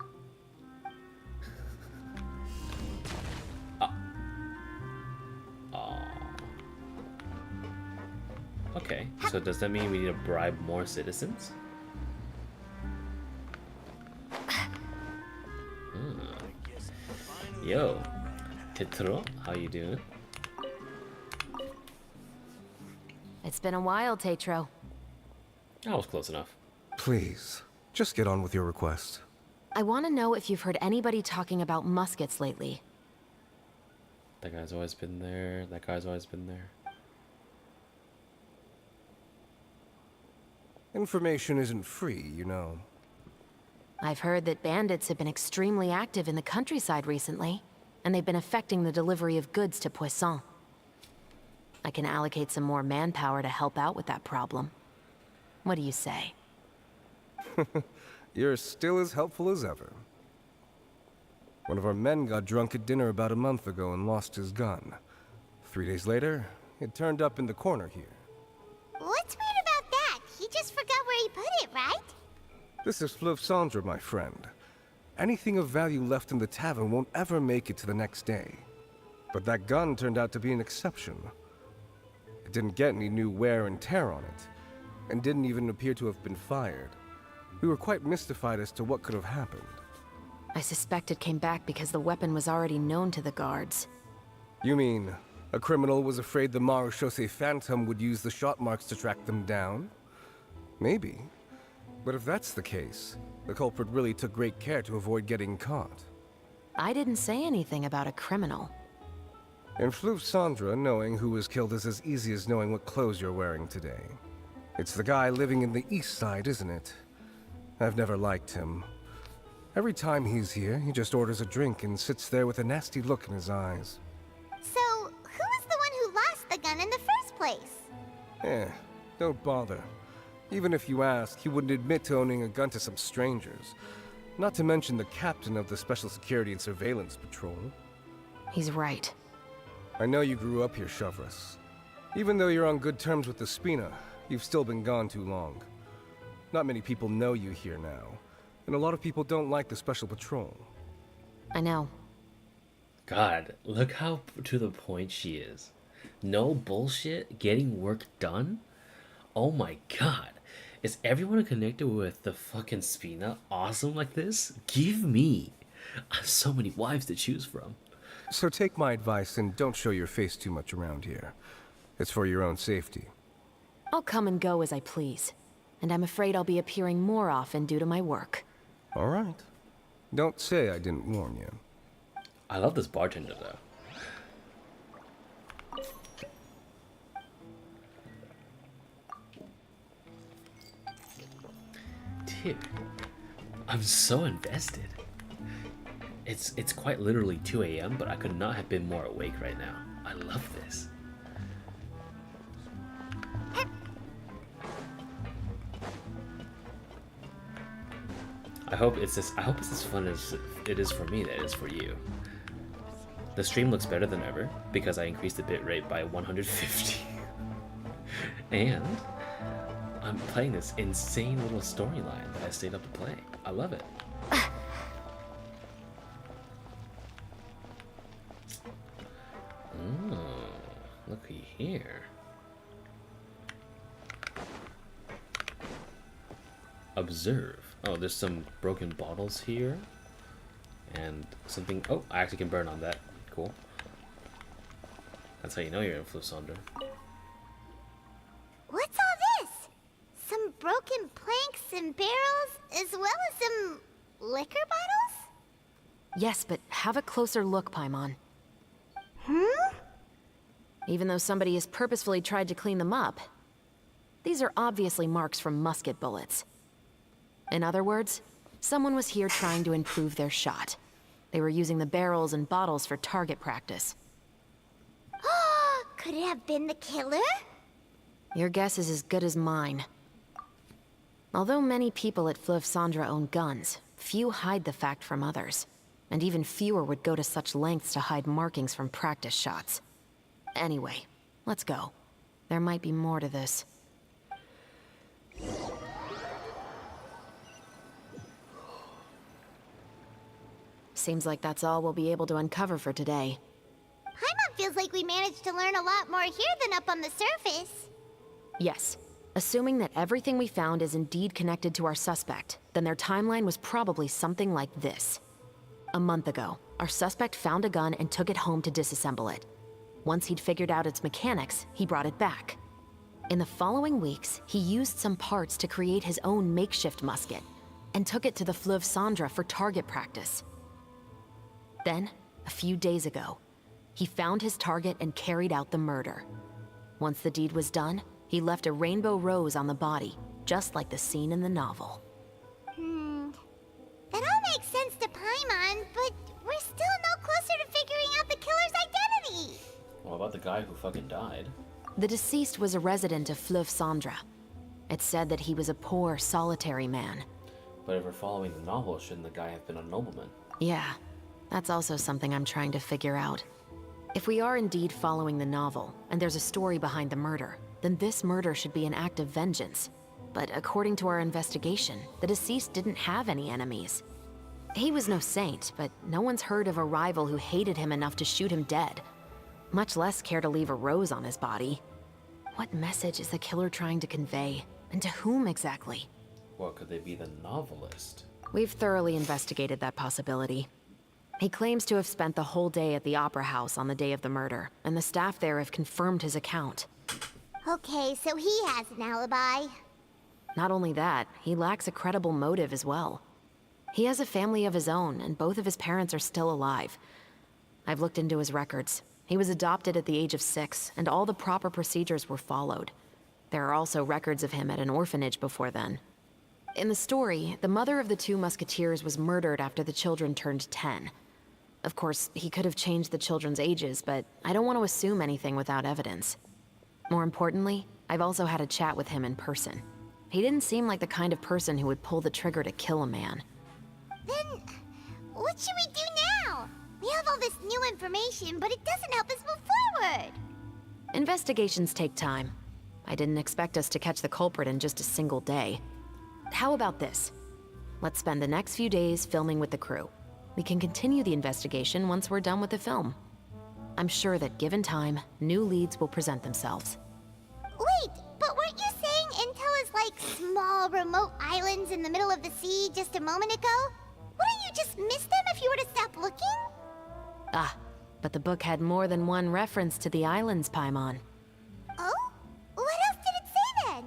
Okay, so does that mean we need to bribe more citizens? Yo, Titro, how you doing? It's been a while, Tetro. I was close enough. Please, just get on with your request. I want to know if you've heard anybody talking about muskets lately. That guy's always been there, that guy's always been there. Information isn't free, you know. I've heard that bandits have been extremely active in the countryside recently, and they've been affecting the delivery of goods to Poisson. I can allocate some more manpower to help out with that problem. What do you say? You're still as helpful as ever. One of our men got drunk at dinner about a month ago and lost his gun. 3 days later, it turned up in the corner here. What's weird about that? He just forgot where he put it, right? This is Fleuve Cendre, my friend. Anything of value left in the tavern won't ever make it to the next day. But that gun turned out to be an exception. It didn't get any new wear and tear on it, and didn't even appear to have been fired. We were quite mystified as to what could have happened. I suspect it came back because the weapon was already known to the guards. You mean, a criminal was afraid the Marechaussee Phantom would use the shot marks to track them down? Maybe. But if that's the case, the culprit really took great care to avoid getting caught. I didn't say anything about a criminal. In Fleuve Cendre, knowing who was killed is as easy as knowing what clothes you're wearing today. It's the guy living in the east side, isn't it? I've never liked him. Every time he's here, he just orders a drink and sits there with a nasty look in his eyes. So, who was the one who lost the gun in the first place? Don't bother. Even if you ask, he wouldn't admit to owning a gun to some strangers. Not to mention the captain of the Special Security and Surveillance Patrol. He's right. I know you grew up here, Chevres. Even though you're on good terms with the Spina, you've still been gone too long. Not many people know you here now, and a lot of people don't like the Special Patrol. I know. God, look how to the point she is. No bullshit, getting work done? Oh my god. Is everyone connected with the fucking Spina awesome like this? Give me. I have so many wives to choose from. So take my advice and don't show your face too much around here. It's for your own safety. I'll come and go as I please. And I'm afraid I'll be appearing more often due to my work. All right. Don't say I didn't warn you. I love this bartender though. Dude, I'm so invested. It's quite literally 2 a.m., but I could not have been more awake right now. I love this. I hope it's as fun as it is for me that it is for you. The stream looks better than ever because I increased the bitrate by 150. And I'm playing this insane little storyline that I stayed up to play. I love it. Oh, looky here. Observe. Oh, there's some broken bottles here. And something. Oh, I actually can burn on that. Cool. That's how you know you're in Flusandra. What's all this? Some broken planks and barrels, as well as some liquor bottles? Yes, but have a closer look, Paimon. Hmm? Even though somebody has purposefully tried to clean them up, these are obviously marks from musket bullets. In other words, someone was here trying to improve their shot. They were using the barrels and bottles for target practice. Could it have been the killer? Your guess is as good as mine. Although many people at Fleuve-Sandra own guns, few hide the fact from others. And even fewer would go to such lengths to hide markings from practice shots. Anyway, let's go. There might be more to this. Seems like that's all we'll be able to uncover for today. Paimon feels like we managed to learn a lot more here than up on the surface. Yes. Assuming that everything we found is indeed connected to our suspect, then their timeline was probably something like this. A month ago, our suspect found a gun and took it home to disassemble it. Once he'd figured out its mechanics, he brought it back. In the following weeks, he used some parts to create his own makeshift musket, and took it to the Fleuve-Sandra for target practice. Then, a few days ago, he found his target and carried out the murder. Once the deed was done, he left a rainbow rose on the body, just like the scene in the novel. That all makes sense to Paimon, but we're still no closer to figuring out the killer's identity. What about the guy who fucking died? The deceased was a resident of Fleuve-Sandra. It's said that he was a poor, solitary man. But if we're following the novel, shouldn't the guy have been a nobleman? Yeah, that's also something I'm trying to figure out. If we are indeed following the novel, and there's a story behind the murder, then this murder should be an act of vengeance. But according to our investigation, the deceased didn't have any enemies. He was no saint, but no one's heard of a rival who hated him enough to shoot him dead, much less care to leave a rose on his body. What message is the killer trying to convey, and to whom exactly? Well, could they be the novelist? We've thoroughly investigated that possibility. He claims to have spent the whole day at the Opera House on the day of the murder, and the staff there have confirmed his account. Okay, so he has an alibi. Not only that, he lacks a credible motive as well. He has a family of his own, and both of his parents are still alive. I've looked into his records. He was adopted at the age of 6, and all the proper procedures were followed. There are also records of him at an orphanage before then. In the story, the mother of the 2 musketeers was murdered after the children turned 10. Of course, he could have changed the children's ages, but I don't want to assume anything without evidence. More importantly, I've also had a chat with him in person. He didn't seem like the kind of person who would pull the trigger to kill a man. Then, what should we do now? We have all this new information, but it doesn't help us move forward. Investigations take time. I didn't expect us to catch the culprit in just a single day. How about this? Let's spend the next few days filming with the crew. We can continue the investigation once we're done with the film. I'm sure that given time, new leads will present themselves. Wait, but weren't you saying Intel is like small, remote islands in the middle of the sea just a moment ago? Wouldn't you just miss them if you were to stop looking? Ah, but the book had more than one reference to the islands, Paimon. Oh? What else did it say then?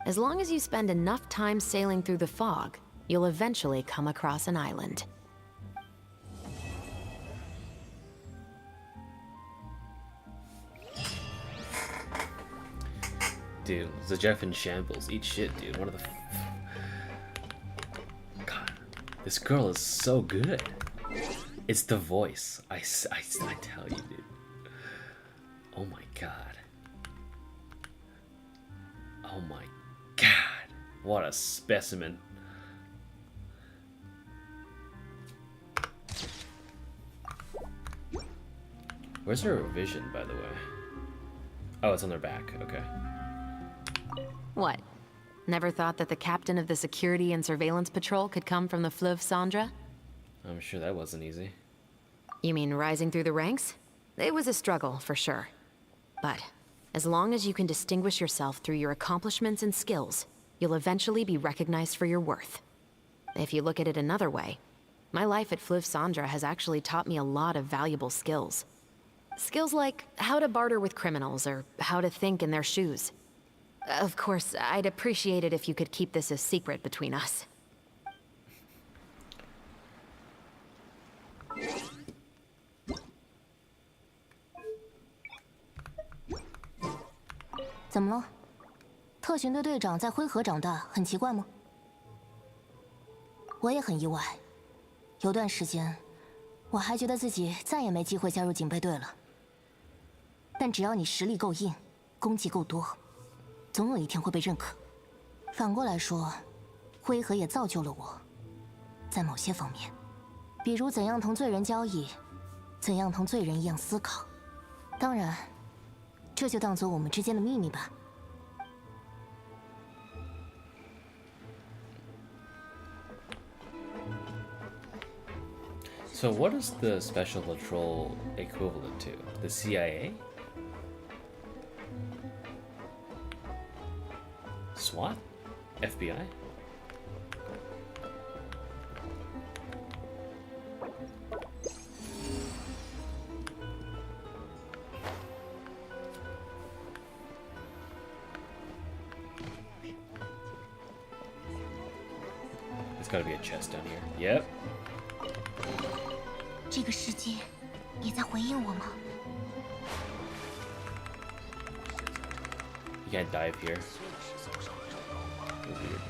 As long as you spend enough time sailing through the fog, you'll eventually come across an island. Dude, the Jeff in shambles. Eat shit, dude. One of the... God, this girl is so good. It's the voice. I tell you, dude. Oh my god. Oh my god. What a specimen. Where's their revision, by the way? Oh, it's on their back. Okay. What? Never thought that the captain of the security and surveillance patrol could come from the Fleuve Cendres? I'm sure that wasn't easy. You mean rising through the ranks? It was a struggle, for sure. But as long as you can distinguish yourself through your accomplishments and skills, you'll eventually be recognized for your worth. If you look at it another way, my life at Fleuve Cendres has actually taught me a lot of valuable skills. Skills like how to barter with criminals or how to think in their shoes. Of course, I'd appreciate it if you could keep this a secret between us. 怎么了？特勤队队长在灰河长大，很奇怪吗？我也很意外。有段时间，我还觉得自己再也没机会加入警备队了。但只要你实力够硬，功绩够多，总有一天会被认可。反过来说，灰河也造就了我，在某些方面，比如怎样同罪人交易，怎样同罪人一样思考。当然。 这就当做我们之间的秘密吧。So what is the special patrol equivalent to? The CIA? SWAT? FBI? Gotta be a chest down here. Yep. 这个世界也在回应我吗？ You can't dive here. Weird.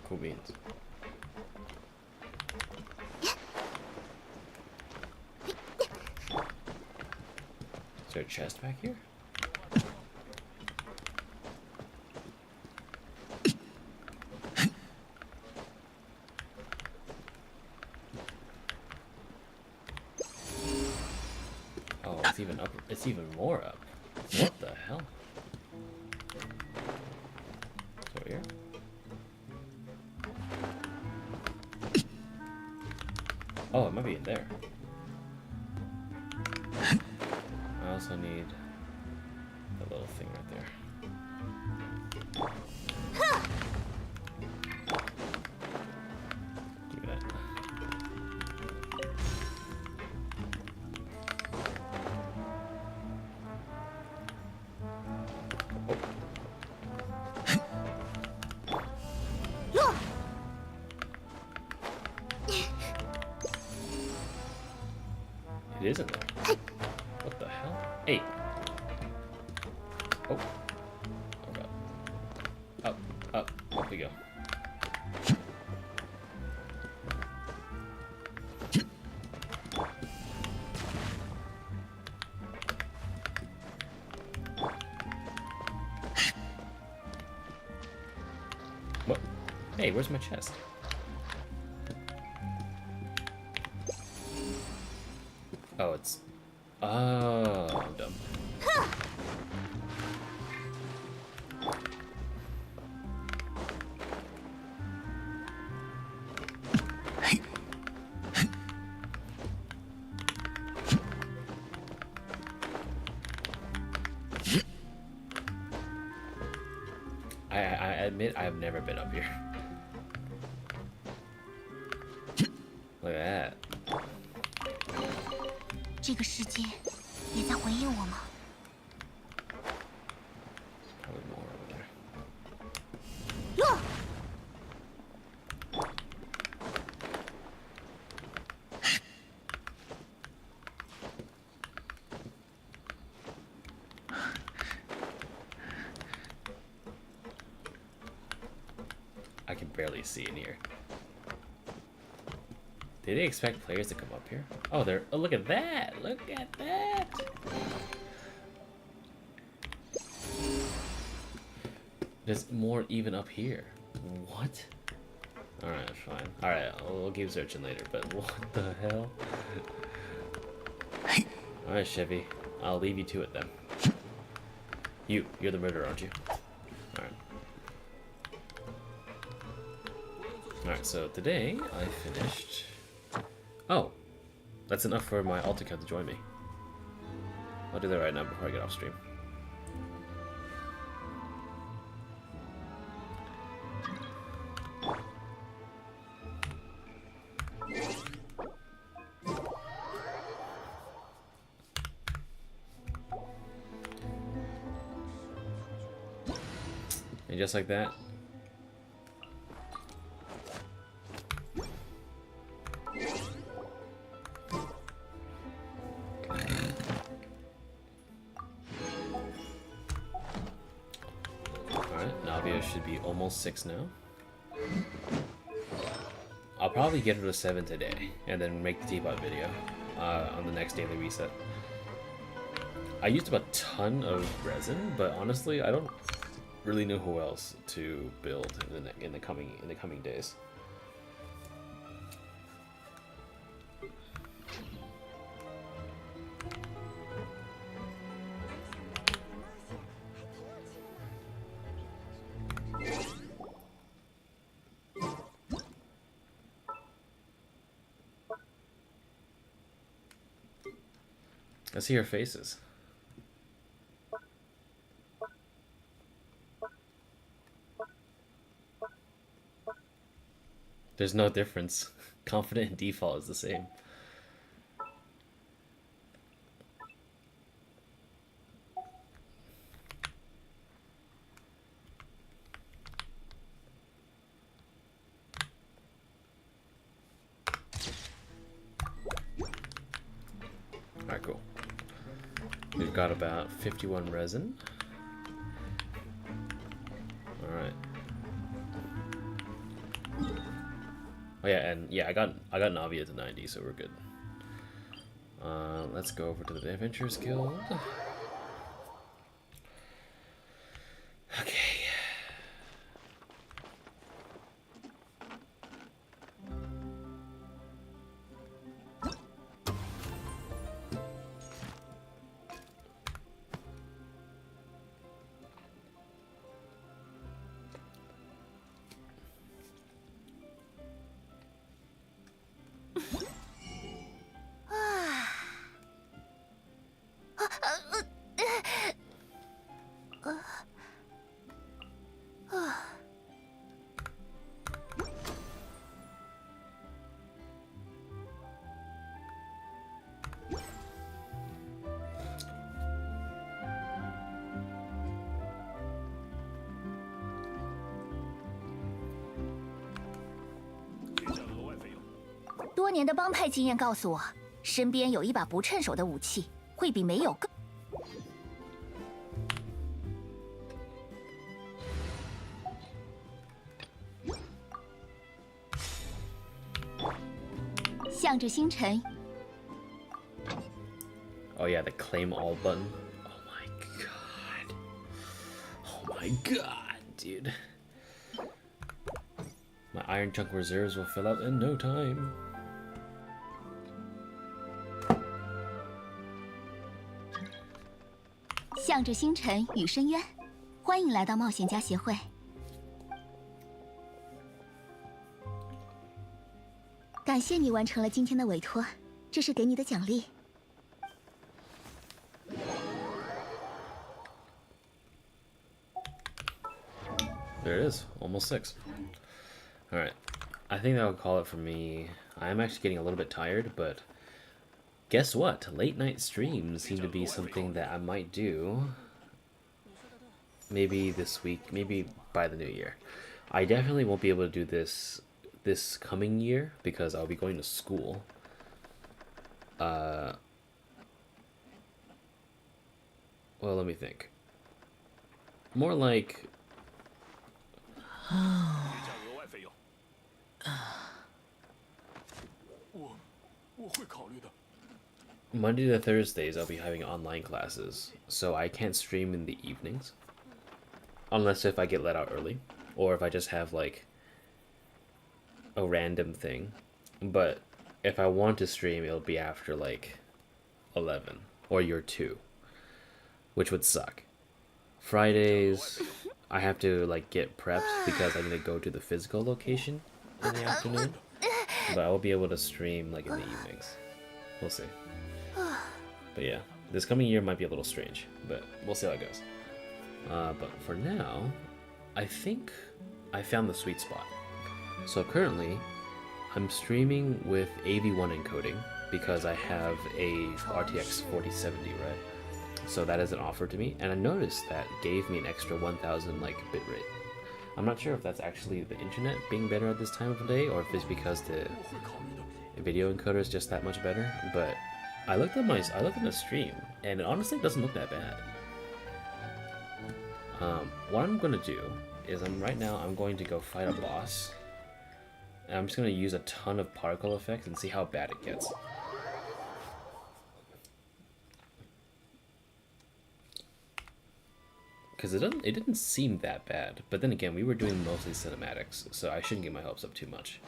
Cool beans. Is there a chest back here? Oh, it's even up. It's even more up. What the hell? It's over here. Oh, it might be in there. I also need that little thing right there. Give me that. It isn't there. What the hell? Hey. Oh. Oh god. Up, up, up we go. What? Hey, where's my chest? Oh, it's... Oh, I'm dumb. I admit I've never been up here. Look at that. 这个世界也在回应我吗？ Probably more over there. I can barely see in here. Did they expect players to come up here? Oh, they're. Oh, look at that! Look at that! There's more even up here. What? Alright, fine. Alright, we'll keep searching later, but what the hell? Alright, Chevy. I'll leave you to it then. You're the murderer, aren't you? Alright. Alright, so today I finished... Oh! That's enough for my alt account to join me. I'll do that right now before I get off stream. And just like that, alright, Navia should be almost 6 now. I'll probably get her to 7 today, and then make the teapot video on the next daily reset. I used up a ton of resin, but honestly, I don't really know who else to build in the coming days. I see your faces. There's no difference. Confident and default is the same. Alright, cool. We've got about 51 resin. Alright. Oh yeah, and yeah, I got Navia to 90, so we're good. Let's go over to the Adventurers Guild. Okay.多年的帮派经验告诉我，身边有一把不趁手的武器，会比没有更。向着星辰。Oh yeah, the claim all button. Oh my god. Oh my god, dude. My iron chunk reserves will fill out in no time. "向着星辰与深渊，欢迎来到冒险家协会。感谢你完成了今天的委托，这是给你的奖励。There it is, almost 6. Alright, I think that would call it for me. I'm actually getting a little bit tired, but guess what? Late night streams seem to be something that I might do. Maybe this week, maybe by the new year. I definitely won't be able to do this coming year because I'll be going to school. Well, let me think. More like... Monday to Thursdays, I'll be having online classes, so I can't stream in the evenings. Unless if I get let out early, or if I just have, like, a random thing. But if I want to stream, it'll be after, like, 11, or year 2, which would suck. Fridays, I have to, like, get prepped because I need to go to the physical location in the afternoon. But I will be able to stream, like, in the evenings. We'll see. But yeah, this coming year might be a little strange, but we'll see how it goes. But for now, I think I found the sweet spot. So currently, I'm streaming with AV1 encoding because I have a RTX 4070, right? So that is an offer to me, and I noticed that gave me an extra 1000 like bitrate. I'm not sure if that's actually the internet being better at this time of the day, or if it's because the video encoder is just that much better, but I looked at the stream, and it honestly doesn't look that bad. What I'm gonna do is right now I'm going to go fight a boss, and I'm just gonna use a ton of particle effects and see how bad it gets. Because it didn't seem that bad, but then again, we were doing mostly cinematics, so I shouldn't get my hopes up too much.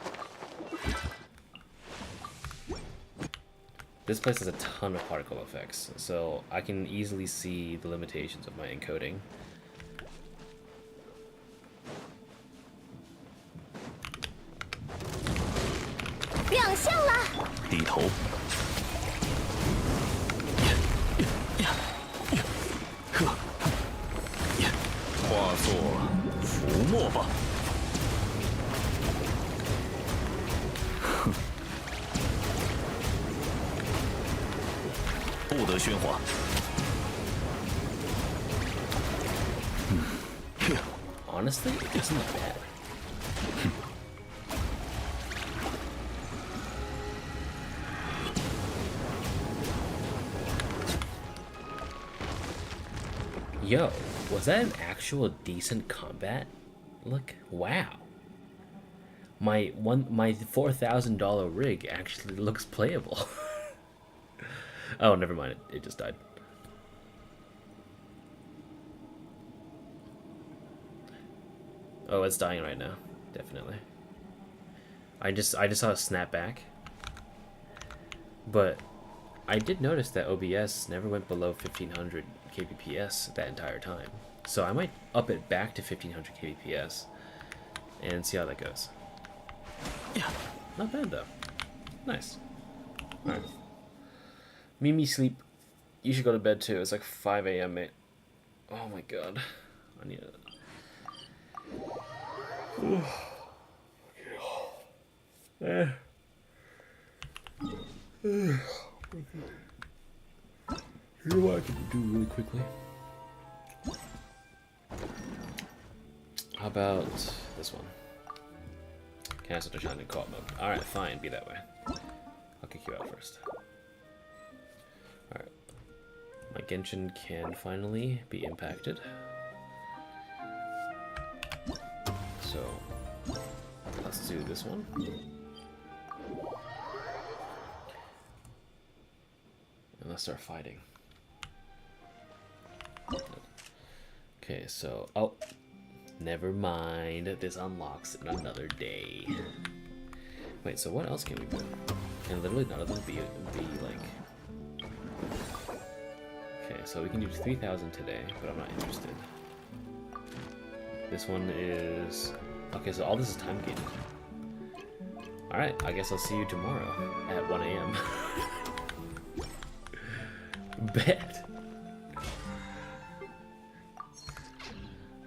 This place has a ton of particle effects, so I can easily see the limitations of my encoding. Honestly, it doesn't look bad. Yo, was that an actual decent combat? Look, wow. My $4,000 rig actually looks playable. Oh, never mind. It just died. Oh, it's dying right now. Definitely. I just saw a snapback. But I did notice that OBS never went below 1500 kbps that entire time. So I might up it back to 1500 kbps and see how that goes. Yeah, not bad though. Nice. Alright. Mimi, sleep. You should go to bed too. It's like 5 a.m. mate. Oh my god. I need it. You know what I can do really quickly? How about this one? Can I start to shine in co-op mode? Alright, fine, be that way. I'll kick you out first. Alright. My Genshin can finally be impacted. So, let's do this one. And let's start fighting. Okay, so, oh, never mind. This unlocks in another day. Wait, so what else can we do? Can literally none of them be like... Okay, so we can do 3,000 today, but I'm not interested. This one is... Okay, so all this is time gated. Alright, I guess I'll see you tomorrow at 1 a.m. Bet.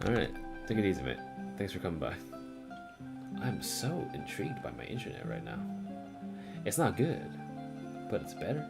Alright, take it easy, mate. Thanks for coming by. I'm so intrigued by my internet right now. It's not good, but it's better.